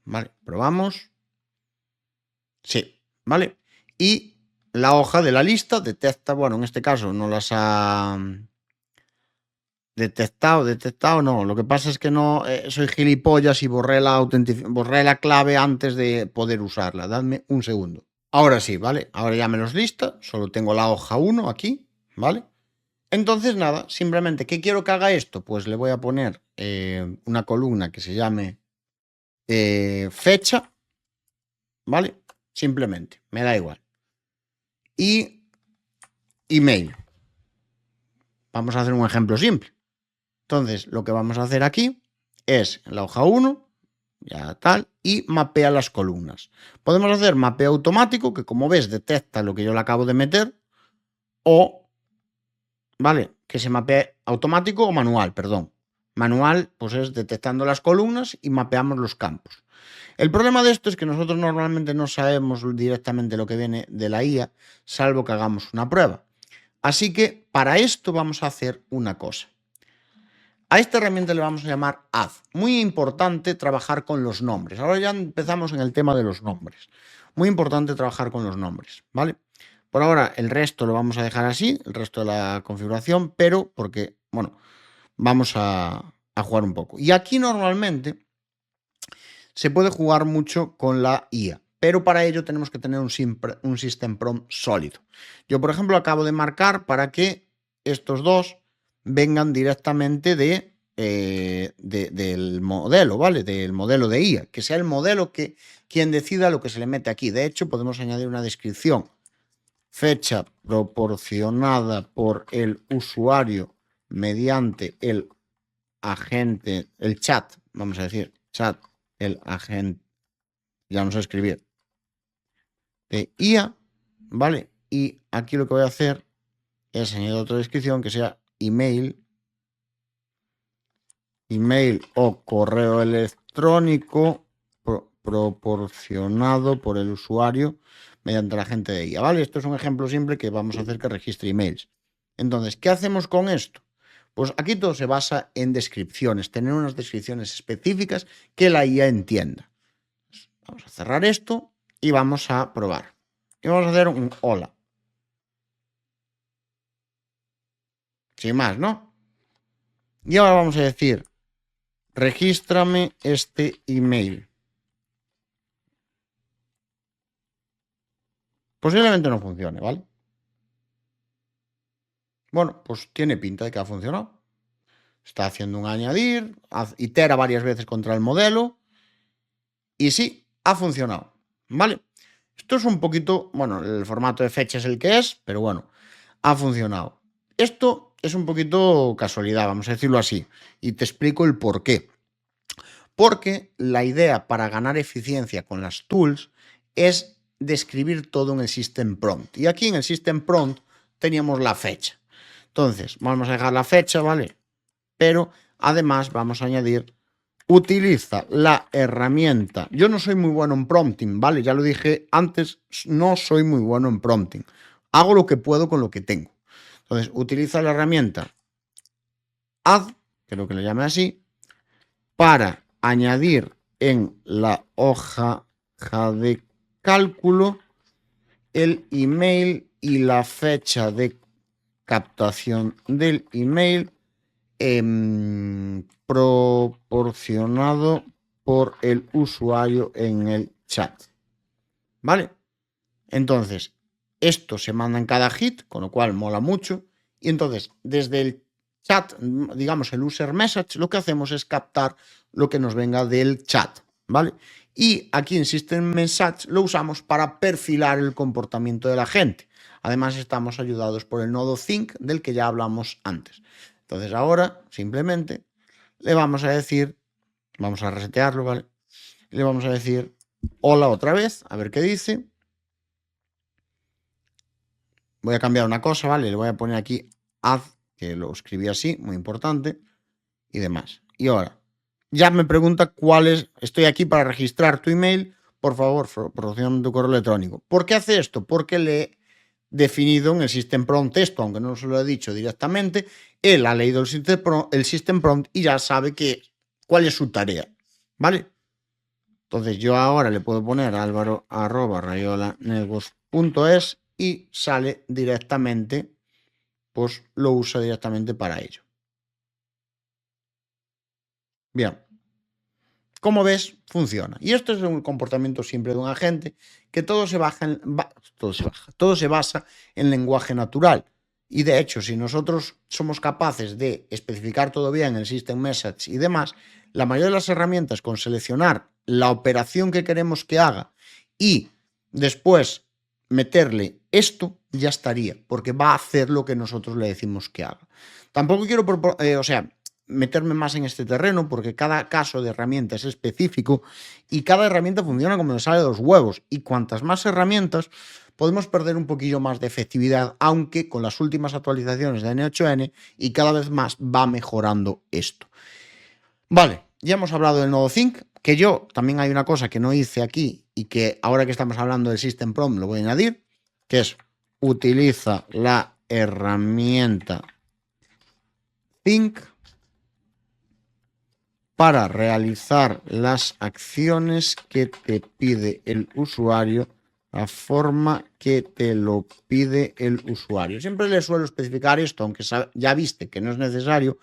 ¿Vale? Probamos. Sí, ¿vale? Y la hoja de la lista detecta, bueno, en este caso no las ha detectado, no. Lo que pasa es que no soy gilipollas y borré la clave antes de poder usarla. Dadme un segundo. Ahora sí, ¿vale? Ahora ya me los lista, solo tengo la hoja 1 aquí, ¿vale? Entonces, nada, simplemente, ¿qué quiero que haga esto? Pues le voy a poner una columna que se llame fecha, ¿vale? Simplemente, me da igual. Y email. Vamos a hacer un ejemplo simple. Entonces, lo que vamos a hacer aquí es en la hoja 1, ya tal, y mapea las columnas. Podemos hacer mapeo automático, que como ves detecta lo que yo le acabo de meter, o, ¿vale? Que se mapee automático o manual, perdón. Manual, pues es detectando las columnas y mapeamos los campos. El problema de esto es que nosotros normalmente no sabemos directamente lo que viene de la IA, salvo que hagamos una prueba. Así que para esto vamos a hacer una cosa. A esta herramienta le vamos a llamar Add. Muy importante trabajar con los nombres. Ahora ya empezamos en el tema de los nombres. Muy importante trabajar con los nombres, ¿vale? Por ahora el resto lo vamos a dejar así, el resto de la configuración, pero porque, bueno, vamos a jugar un poco. Y aquí normalmente se puede jugar mucho con la IA, pero para ello tenemos que tener un system prompt sólido. Yo, por ejemplo, acabo de marcar para que estos dos vengan directamente del modelo, ¿vale? Del modelo de IA, que sea el modelo que quien decida lo que se le mete aquí. De hecho, podemos añadir una descripción. Fecha proporcionada por el usuario mediante el agente, el chat, vamos a decir, chat, el agente, ya no sé escribir, de IA, ¿vale? Y aquí lo que voy a hacer es añadir otra descripción que sea email o correo electrónico proporcionado por el usuario mediante la agente de IA, ¿vale? Esto es un ejemplo simple que vamos a hacer que registre emails. Entonces, ¿qué hacemos con esto? Pues aquí todo se basa en descripciones, tener unas descripciones específicas que la IA entienda. Vamos a cerrar esto y vamos a probar. Y vamos a hacer un hola. Sin más, ¿no? Y ahora vamos a decir, regístrame este email. Posiblemente no funcione, ¿vale? Bueno, pues tiene pinta de que ha funcionado. Está haciendo un añadir, itera varias veces contra el modelo y sí, ha funcionado, ¿vale? Esto es un poquito, bueno, el formato de fecha es el que es, pero bueno, ha funcionado. Esto es un poquito casualidad, vamos a decirlo así, y te explico el por qué. Porque la idea para ganar eficiencia con las tools es describir todo en el System Prompt. Y aquí en el System Prompt teníamos la fecha. Entonces, vamos a dejar la fecha, ¿vale? Pero además vamos a añadir, utiliza la herramienta. Yo no soy muy bueno en prompting, ¿vale? Ya lo dije antes, no soy muy bueno en prompting. Hago lo que puedo con lo que tengo. Entonces, utiliza la herramienta Add, creo que lo llame así, para añadir en la hoja de cálculo el email y la fecha de captación del email proporcionado por el usuario en el chat. ¿Vale? Entonces, esto se manda en cada hit, con lo cual mola mucho. Y entonces, desde el chat, digamos el user message, lo que hacemos es captar lo que nos venga del chat, ¿vale? Y aquí en System Message lo usamos para perfilar el comportamiento de la gente. Además, estamos ayudados por el nodo Think, del que ya hablamos antes. Entonces, ahora, simplemente, le vamos a decir, vamos a resetearlo, ¿vale? Le vamos a decir hola otra vez, a ver qué dice. Voy a cambiar una cosa, ¿vale? Le voy a poner aquí add, que lo escribí así, muy importante, y demás. Y ahora, ya me pregunta cuál es, estoy aquí para registrar tu email, por favor, proporciona tu correo electrónico. ¿Por qué hace esto? Porque le he definido en el System Prompt esto, aunque no se lo he dicho directamente, él ha leído el System Prompt y ya sabe cuál es su tarea, ¿vale? Entonces yo ahora le puedo poner alvaro@rayolanetworks.es y sale directamente, pues lo usa directamente para ello. Bien, como ves, funciona. Y esto es un comportamiento siempre de un agente que todo se basa en lenguaje natural. Y de hecho, si nosotros somos capaces de especificar todo bien el System Message y demás, la mayoría de las herramientas con seleccionar la operación que queremos que haga y después meterle esto, ya estaría, porque va a hacer lo que nosotros le decimos que haga. Tampoco quiero, meterme más en este terreno porque cada caso de herramienta es específico y cada herramienta funciona como le sale de los huevos, y cuantas más herramientas podemos perder un poquillo más de efectividad, aunque con las últimas actualizaciones de N8N y cada vez más va mejorando esto. Vale, ya hemos hablado del nodo Think, que yo también hay una cosa que no hice aquí y que ahora que estamos hablando del System Prompt lo voy a añadir, que es utiliza la herramienta Think para realizar las acciones que te pide el usuario, la forma que te lo pide el usuario. Siempre le suelo especificar esto, aunque ya viste que no es necesario.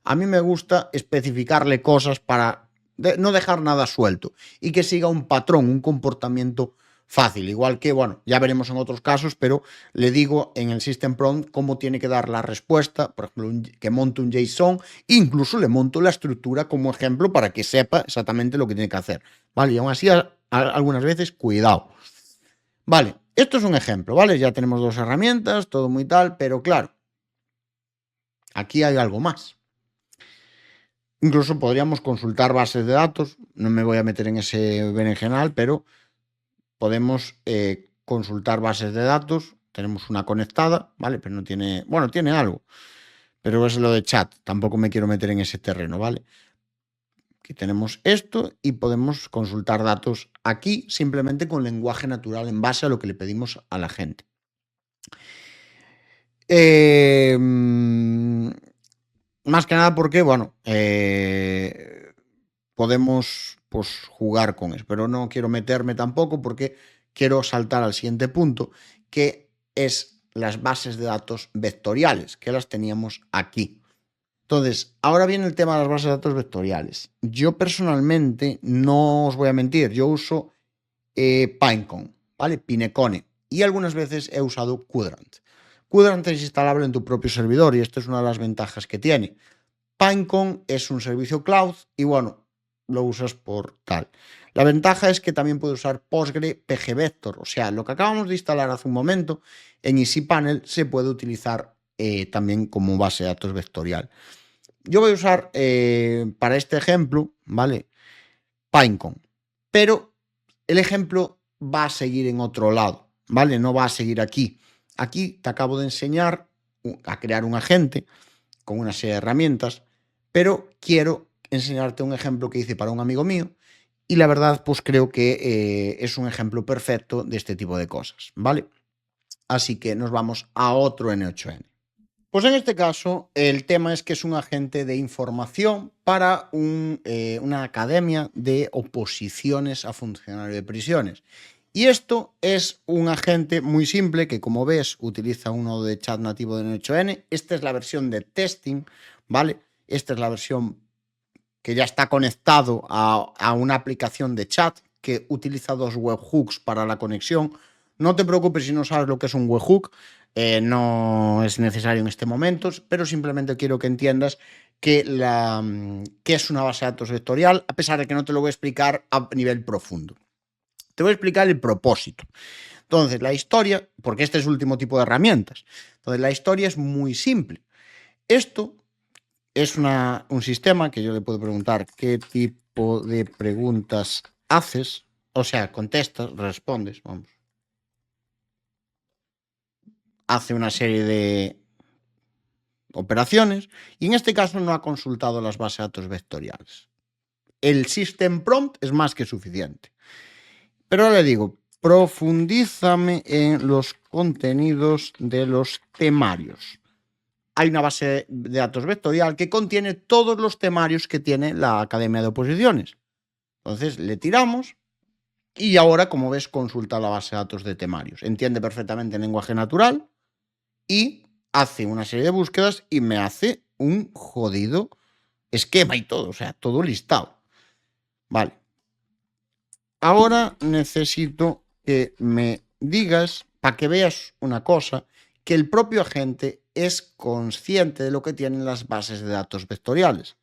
A mí me gusta especificarle cosas para no dejar nada suelto y que siga un patrón, un comportamiento fácil. Igual que, bueno, ya veremos en otros casos, pero le digo en el System Prompt cómo tiene que dar la respuesta, por ejemplo, que monte un JSON, incluso le monto la estructura como ejemplo para que sepa exactamente lo que tiene que hacer. ¿Vale? Y aún así, algunas veces, cuidado. Vale, esto es un ejemplo, ¿vale? Ya tenemos dos herramientas, todo muy tal, pero claro, aquí hay algo más. Incluso podríamos consultar bases de datos, no me voy a meter en ese berenjenal, pero podemos consultar bases de datos. Tenemos una conectada, ¿vale? Pero no tiene, bueno, tiene algo, pero es lo de chat. Tampoco me quiero meter en ese terreno, ¿vale? Aquí tenemos esto y podemos consultar datos aquí simplemente con lenguaje natural en base a lo que le pedimos a la gente. Más que nada porque, bueno, podemos pues, jugar con eso, pero no quiero meterme tampoco porque quiero saltar al siguiente punto, que es las bases de datos vectoriales, que las teníamos aquí. Entonces, ahora viene el tema de las bases de datos vectoriales. Yo personalmente, no os voy a mentir, yo uso Pinecone, ¿vale? Pinecone, y algunas veces he usado Quadrant. Quadrant es instalable en tu propio servidor y esta es una de las ventajas que tiene. Pinecone es un servicio cloud y bueno, lo usas por tal. La ventaja es que también puedes usar Postgre pgvector, o sea, lo que acabamos de instalar hace un momento en EasyPanel se puede utilizar también como base de datos vectorial. Yo voy a usar para este ejemplo, ¿vale? Pinecone, pero el ejemplo va a seguir en otro lado, ¿vale? No va a seguir aquí. Aquí te acabo de enseñar a crear un agente con una serie de herramientas, pero quiero enseñarte un ejemplo que hice para un amigo mío y la verdad pues creo que es un ejemplo perfecto de este tipo de cosas, ¿vale? Así que nos vamos a otro N8N. Pues en este caso el tema es que es un agente de información para una academia de oposiciones a funcionarios de prisiones. Y esto es un agente muy simple que, como ves, utiliza uno de chat nativo de N8N. Esta es la versión de testing, ¿vale? Esta es la versión que ya está conectado a una aplicación de chat que utiliza dos webhooks para la conexión. No te preocupes si no sabes lo que es un webhook, no es necesario en este momento, pero simplemente quiero que entiendas que es una base de datos vectorial, a pesar de que no te lo voy a explicar a nivel profundo. Te voy a explicar el propósito. Entonces, la historia, porque este es el último tipo de herramientas, entonces la historia es muy simple. Esto es un sistema que yo le puedo preguntar qué tipo de preguntas haces, o sea, contestas, respondes, vamos. Hace una serie de operaciones y en este caso no ha consultado las bases de datos vectoriales. El system prompt es más que suficiente. Pero ahora le digo, profundízame en los contenidos de los temarios. Hay una base de datos vectorial que contiene todos los temarios que tiene la Academia de Oposiciones. Entonces le tiramos y ahora, como ves, consulta la base de datos de temarios. Entiende perfectamente el lenguaje natural y hace una serie de búsquedas y me hace un jodido esquema y todo, o sea, todo listado. Vale. Ahora necesito que me digas, para que veas una cosa, que el propio agente es consciente de lo que tienen las bases de datos vectoriales.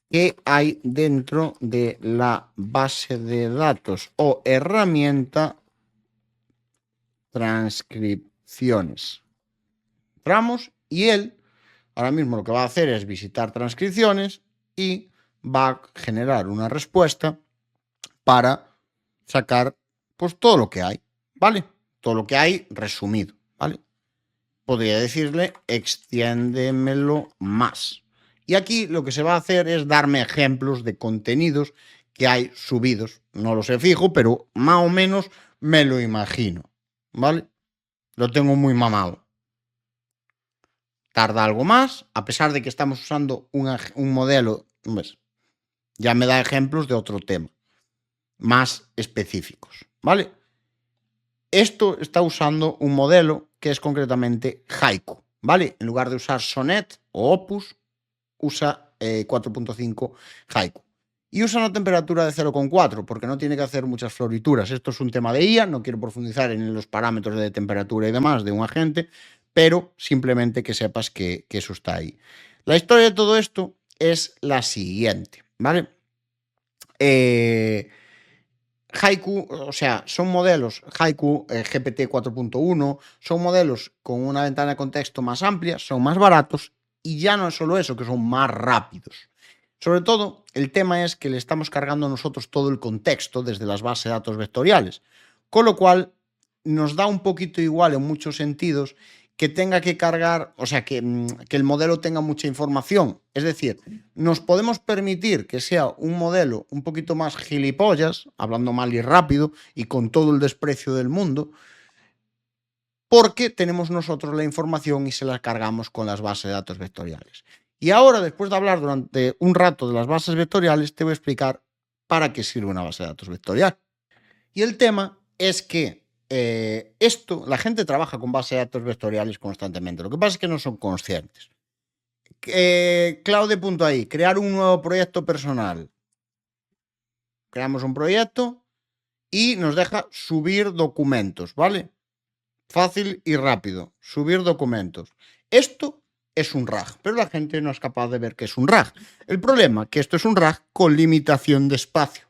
¿Qué hay dentro de la base de datos o herramienta transcripciones? Entramos y él ahora mismo lo que va a hacer es visitar transcripciones y va a generar una respuesta para sacar pues todo lo que hay, ¿vale? Todo lo que hay resumido, ¿vale? Podría decirle, extiéndemelo más. Y aquí lo que se va a hacer es darme ejemplos de contenidos que hay subidos. No los he fijo, pero más o menos me lo imagino, ¿vale? Lo tengo muy mamado. Tarda algo más, a pesar de que estamos usando un modelo, pues, ya me da ejemplos de otro tema, más específicos, ¿vale? Esto está usando un modelo que es concretamente Haiku, ¿vale? En lugar de usar Sonnet o Opus, usa 4.5 Haiku. Y usa una temperatura de 0,4 porque no tiene que hacer muchas florituras. Esto es un tema de IA, no quiero profundizar en los parámetros de temperatura y demás de un agente, pero simplemente que sepas que eso está ahí. La historia de todo esto es la siguiente, ¿vale? Haiku, o sea, son modelos Haiku, GPT 4.1, son modelos con una ventana de contexto más amplia, son más baratos y ya no es solo eso, que son más rápidos. Sobre todo, el tema es que le estamos cargando nosotros todo el contexto desde las bases de datos vectoriales, con lo cual nos da un poquito igual en muchos sentidos que tenga que cargar, o sea, que el modelo tenga mucha información. Es decir, nos podemos permitir que sea un modelo un poquito más gilipollas, hablando mal y rápido y con todo el desprecio del mundo, porque tenemos nosotros la información y se la cargamos con las bases de datos vectoriales. Y ahora, después de hablar durante un rato de las bases vectoriales, te voy a explicar para qué sirve una base de datos vectorial. Y el tema es que la gente trabaja con bases de datos vectoriales constantemente. Lo que pasa es que no son conscientes. Claude.ai, crear un nuevo proyecto personal. Creamos un proyecto y nos deja subir documentos, ¿vale? Fácil y rápido. Subir documentos. Esto es un RAG, pero la gente no es capaz de ver que es un RAG. El problema es que esto es un RAG con limitación de espacio.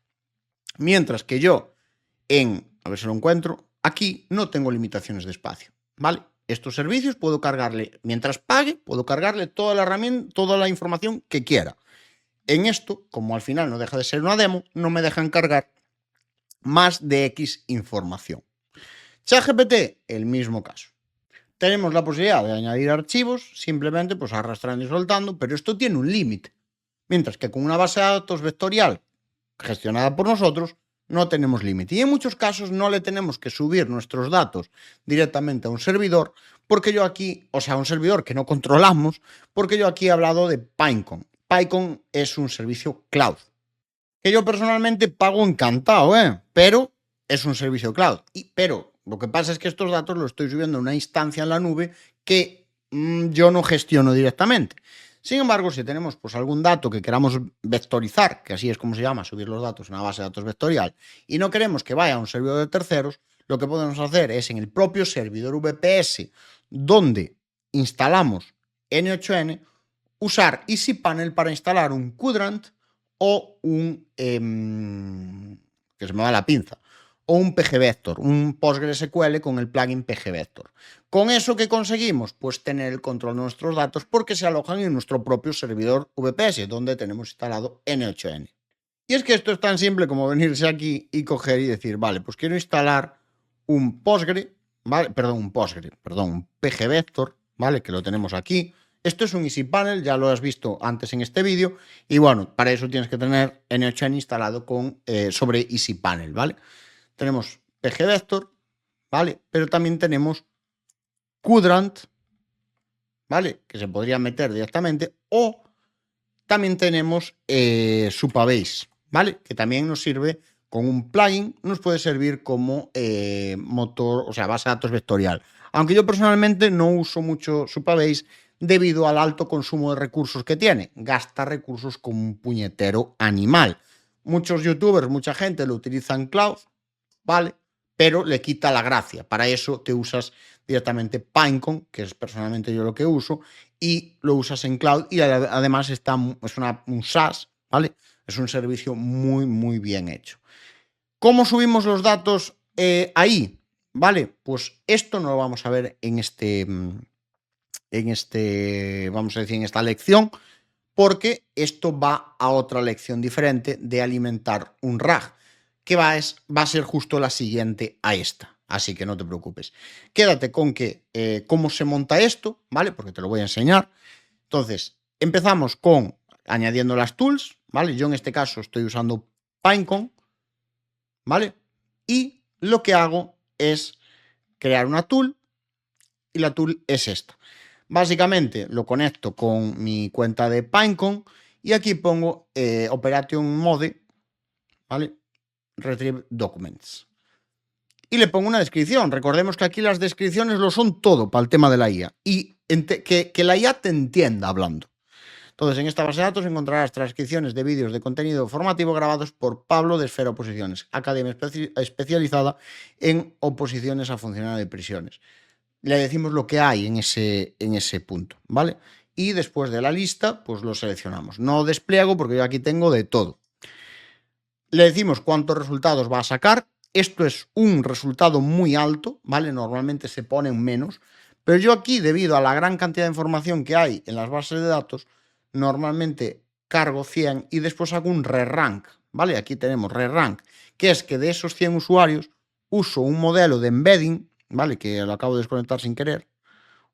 Mientras que yo a ver si lo encuentro, aquí no tengo limitaciones de espacio, ¿vale? Estos servicios puedo cargarle, mientras pague, puedo cargarle toda la herramienta, toda la información que quiera. En esto, como al final no deja de ser una demo, no me dejan cargar más de X información. ChatGPT, el mismo caso. Tenemos la posibilidad de añadir archivos, simplemente pues arrastrando y soltando, pero esto tiene un límite. Mientras que con una base de datos vectorial gestionada por nosotros, no tenemos límite. Y en muchos casos no le tenemos que subir nuestros datos directamente a un servidor, porque yo aquí, o sea, un servidor que no controlamos, porque yo aquí he hablado de Pinecone. Pinecone es un servicio cloud, que yo personalmente pago encantado, pero es un servicio cloud. Pero lo que pasa es que estos datos los estoy subiendo a una instancia en la nube que yo no gestiono directamente. Sin embargo, si tenemos pues, algún dato que queramos vectorizar, que así es como se llama, subir los datos en una base de datos vectorial, y no queremos que vaya a un servidor de terceros, lo que podemos hacer es en el propio servidor VPS, donde instalamos N8N, usar EasyPanel para instalar un Quadrant o que se me va la pinza, o un pgvector, un PostgreSQL con el plugin pgvector. ¿Con eso qué conseguimos? Pues tener el control de nuestros datos porque se alojan en nuestro propio servidor VPS, donde tenemos instalado N8N. Y es que esto es tan simple como venirse aquí y coger y decir, vale, pues quiero instalar un Postgre, ¿vale? Un pgvector, ¿vale? Que lo tenemos aquí. Esto es un EasyPanel, ya lo has visto antes en este vídeo. Y bueno, para eso tienes que tener N8N instalado sobre EasyPanel, ¿vale? Tenemos pgvector, ¿vale? Pero también tenemos Quadrant, ¿vale? Que se podría meter directamente. O también tenemos Supabase, ¿vale? Que también nos sirve con un plugin, nos puede servir como motor, o sea, base de datos vectorial. Aunque yo personalmente no uso mucho Supabase debido al alto consumo de recursos que tiene. Gasta recursos como un puñetero animal. Muchos youtubers, mucha gente lo utiliza en cloud, ¿vale? Pero le quita la gracia. Para eso te usas directamente Pinecone, que es personalmente yo lo que uso, y lo usas en cloud y además es un SaaS, ¿vale? Es un servicio muy, muy bien hecho. ¿Cómo subimos los datos ahí? ¿Vale? Pues esto no lo vamos a ver vamos a decir, en esta lección, porque esto va a otra lección diferente de alimentar un RAG, que va a ser justo la siguiente a esta. Así que no te preocupes. Quédate con cómo se monta esto, ¿vale? Porque te lo voy a enseñar. Entonces, empezamos con añadiendo las tools, ¿vale? Yo en este caso estoy usando Pinecone, ¿vale? Y lo que hago es crear una tool y la tool es esta. Básicamente lo conecto con mi cuenta de Pinecone y aquí pongo Operation Mode, ¿vale? Retrieve Documents. Y le pongo una descripción. Recordemos que aquí las descripciones lo son todo para el tema de la IA. Y que la IA te entienda hablando. Entonces, en esta base de datos encontrarás transcripciones de vídeos de contenido formativo grabados por Pablo de Esfera Oposiciones, academia especializada en oposiciones a funcionarios de prisiones. Le decimos lo que hay en ese punto, ¿vale? Y después de la lista, pues lo seleccionamos. No despliego porque yo aquí tengo de todo. Le decimos cuántos resultados va a sacar. Esto es un resultado muy alto, ¿vale? Normalmente se ponen menos. Pero yo aquí, debido a la gran cantidad de información que hay en las bases de datos, normalmente cargo 100 y después hago un re-rank, ¿vale? Aquí tenemos re-rank, que es que de esos 100 usuarios uso un modelo de embedding, ¿vale? Que lo acabo de desconectar sin querer.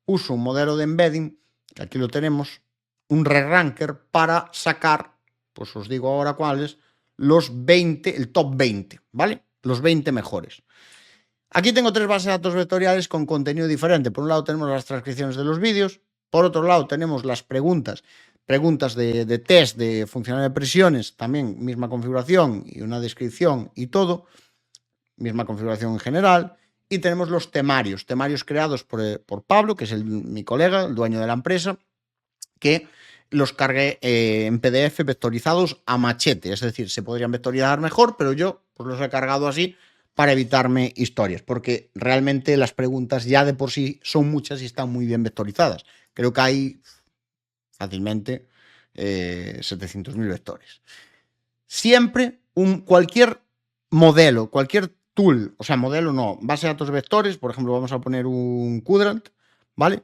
Uso un modelo de embedding, que aquí lo tenemos, un re-ranker para sacar, pues os digo ahora cuáles, el top 20, ¿vale? Los 20 mejores. Aquí tengo 3 bases de datos vectoriales con contenido diferente. Por un lado tenemos las transcripciones de los vídeos, por otro lado tenemos las preguntas de test de funcionalidad de prisiones, también misma configuración y una descripción y todo, misma configuración en general. Y tenemos los temarios creados por Pablo, que es mi colega, el dueño de la empresa, que los cargué en PDF vectorizados a machete. Es decir, se podrían vectorizar mejor, pero yo pues los he cargado así para evitarme historias, porque realmente las preguntas ya de por sí son muchas y están muy bien vectorizadas. Creo que hay fácilmente 700.000 vectores. Siempre cualquier modelo, cualquier tool, o sea, modelo no, base de datos vectores, por ejemplo, vamos a poner un Quadrant, ¿vale?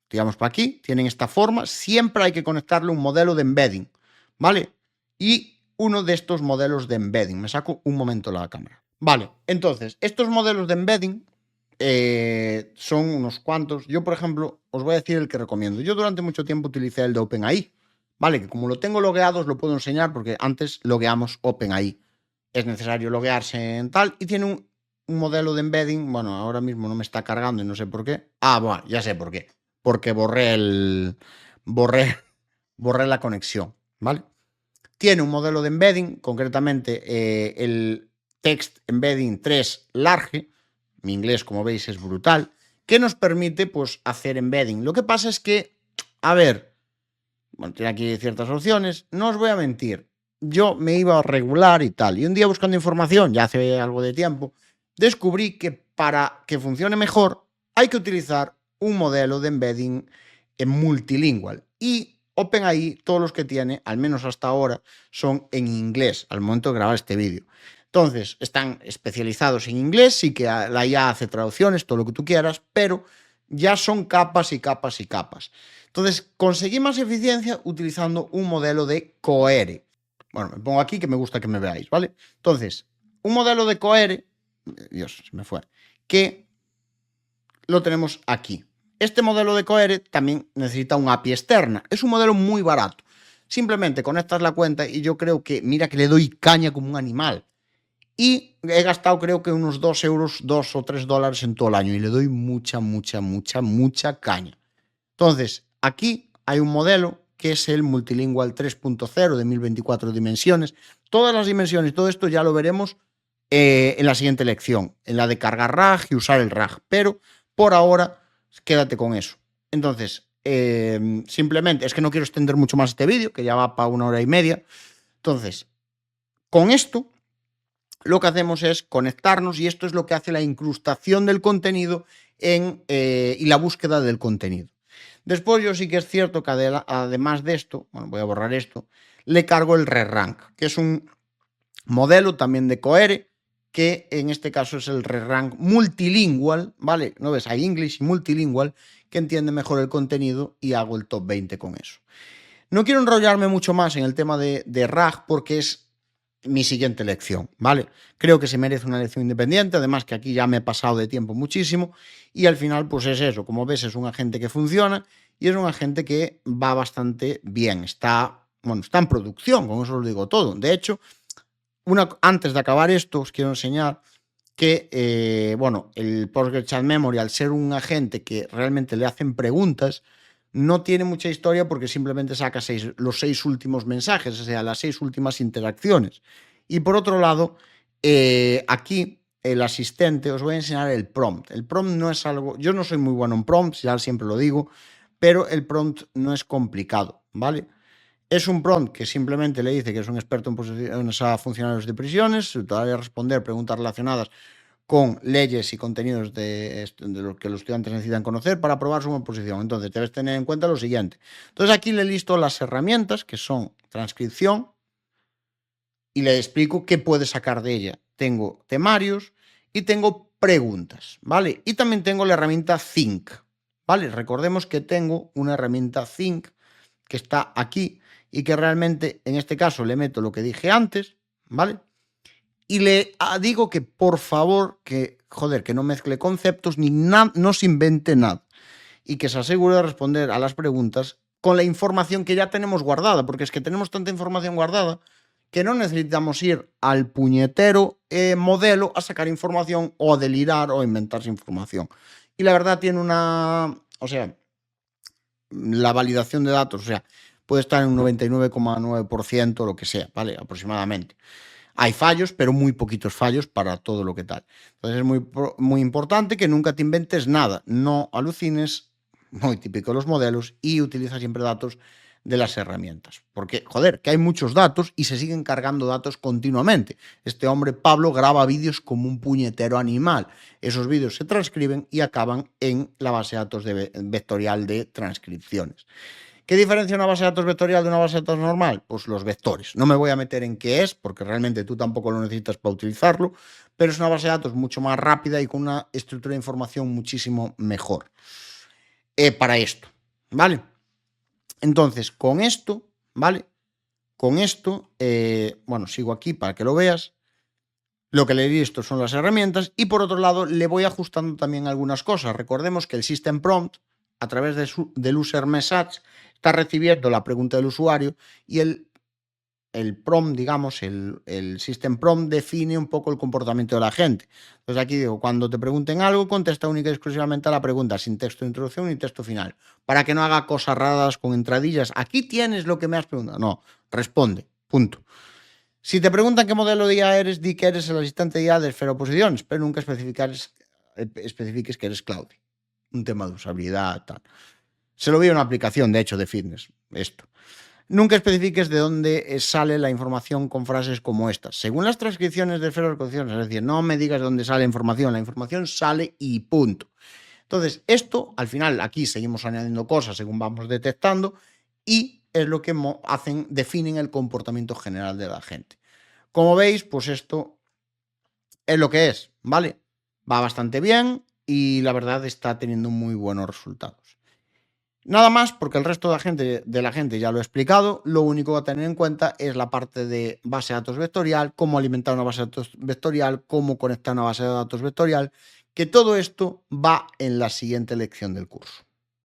Digamos para aquí, tienen esta forma, siempre hay que conectarle un modelo de embedding, ¿vale? Y uno de estos modelos de embedding, me saco un momento la cámara. Vale, entonces, estos modelos de embedding son unos cuantos. Yo, por ejemplo, os voy a decir el que recomiendo. Yo durante mucho tiempo utilicé el de OpenAI, ¿vale? Que como lo tengo logueado os lo puedo enseñar porque antes logueamos OpenAI. Es necesario loguearse en tal y tiene un modelo de embedding, bueno, ahora mismo no me está cargando y no sé por qué. Ah, bueno, ya sé por qué. Porque borré la conexión, ¿vale? Tiene un modelo de embedding, concretamente el Text Embedding 3 Large, mi inglés, como veis, es brutal, que nos permite, pues, hacer embedding. Lo que pasa es que, a ver, bueno, tiene aquí ciertas opciones, no os voy a mentir, yo me iba a regular y tal, y un día buscando información, ya hace algo de tiempo, descubrí que para que funcione mejor hay que utilizar un modelo de embedding multilingual. Y OpenAI, todos los que tiene, al menos hasta ahora, son en inglés al momento de grabar este vídeo. Entonces, están especializados en inglés, sí que la IA hace traducciones, todo lo que tú quieras, pero ya son capas y capas y capas. Entonces, conseguí más eficiencia utilizando un modelo de Cohere. Bueno, me pongo aquí que me gusta que me veáis, ¿vale? Entonces, un modelo de Cohere, Dios, se me fue, que lo tenemos aquí. Este modelo de Cohere también necesita una API externa. Es un modelo muy barato. Simplemente conectas la cuenta y yo creo que, mira que le doy caña como un animal. Y he gastado creo que unos 2 euros, 2 o 3 dólares en todo el año y le doy mucha, mucha, mucha, mucha caña. Entonces, aquí hay un modelo que es el Multilingual 3.0 de 1024 dimensiones. Todas las dimensiones, todo esto ya lo veremos en la siguiente lección, en la de cargar RAG y usar el RAG. Pero por ahora, quédate con eso. Entonces, simplemente, es que no quiero extender mucho más este vídeo, que ya va para 1 hora y media. Entonces, con esto lo que hacemos es conectarnos y esto es lo que hace la incrustación del contenido y la búsqueda del contenido. Después yo sí que es cierto que además de esto, bueno, voy a borrar esto, le cargo el ReRank, que es un modelo también de Cohere, que en este caso es el ReRank multilingual, ¿vale? ¿No ves? Hay English y multilingual, que entiende mejor el contenido y hago el top 20 con eso. No quiero enrollarme mucho más en el tema de RAG porque es mi siguiente lección, ¿vale? Creo que se merece una lección independiente, además que aquí ya me he pasado de tiempo muchísimo y al final pues es eso, como ves es un agente que funciona y es un agente que va bastante bien, está en producción, con eso os digo todo. De hecho, antes de acabar esto os quiero enseñar que, el Postgres Chat Memory, al ser un agente que realmente le hacen preguntas, no tiene mucha historia porque simplemente saca los 6 últimos mensajes, o sea, las 6 últimas interacciones. Y por otro lado, aquí el asistente, os voy a enseñar el prompt. El prompt no es algo, yo no soy muy bueno en prompts, ya siempre lo digo, pero el prompt no es complicado, ¿vale? Es un prompt que simplemente le dice que es un experto en posiciones a funcionarios de prisiones, te va a responder preguntas relacionadas con leyes y contenidos de lo que los estudiantes necesitan conocer para aprobar su oposición. Entonces, debes tener en cuenta lo siguiente. Entonces, aquí le listo las herramientas, que son transcripción, y le explico qué puede sacar de ella. Tengo temarios y tengo preguntas, ¿vale? Y también tengo la herramienta Think, ¿vale? Recordemos que tengo una herramienta Think que está aquí y que realmente, en este caso, le meto lo que dije antes, ¿vale? Y le digo que por favor, que no mezcle conceptos ni no se invente nada y que se asegure de responder a las preguntas con la información que ya tenemos guardada, porque es que tenemos tanta información guardada que no necesitamos ir al puñetero modelo a sacar información o a delirar o a inventarse información. Y la verdad tiene la validación de datos, puede estar en un 99,9%, lo que sea, ¿vale? Aproximadamente. Hay fallos, pero muy poquitos fallos para todo lo que tal. Entonces es muy importante que nunca te inventes nada, no alucines, muy típico de los modelos, y utiliza siempre datos de las herramientas. Porque, que hay muchos datos y se siguen cargando datos continuamente. Este hombre, Pablo, graba vídeos como un puñetero animal. Esos vídeos se transcriben y acaban en la base de datos vectorial de transcripciones. ¿Qué diferencia una base de datos vectorial de una base de datos normal? Pues los vectores. No me voy a meter en qué es, porque realmente tú tampoco lo necesitas para utilizarlo, pero es una base de datos mucho más rápida y con una estructura de información muchísimo mejor para esto, ¿vale? Entonces, con esto, ¿vale? Con esto, sigo aquí para que lo veas. Lo que le he visto son las herramientas y por otro lado le voy ajustando también algunas cosas. Recordemos que el System Prompt, a través del User Message, está recibiendo la pregunta del usuario y el prompt, digamos, el System Prompt define un poco el comportamiento de la gente. Entonces aquí digo, cuando te pregunten algo, contesta única y exclusivamente a la pregunta, sin texto de introducción ni texto final, para que no haga cosas raras con entradillas. Aquí tienes lo que me has preguntado. No, responde, punto. Si te preguntan qué modelo de IA eres, di que eres el asistente de IA de Esferoposiciones, pero nunca especifiques que eres Claudio. Un tema de usabilidad, tal. Se lo vi en una aplicación, de hecho, de fitness, esto. Nunca especifiques de dónde sale la información con frases como estas. Según las transcripciones de Esferoposiciones, es decir, no me digas de dónde sale la información sale y punto. Entonces, esto, al final, aquí seguimos añadiendo cosas según vamos detectando y es lo que definen el comportamiento general de la gente. Como veis, pues esto es lo que es, ¿vale? Va bastante bien y la verdad está teniendo muy buenos resultados. Nada más, porque el resto de la gente ya lo he explicado. Lo único a tener en cuenta es la parte de base de datos vectorial, cómo alimentar una base de datos vectorial, cómo conectar una base de datos vectorial, que todo esto va en la siguiente lección del curso.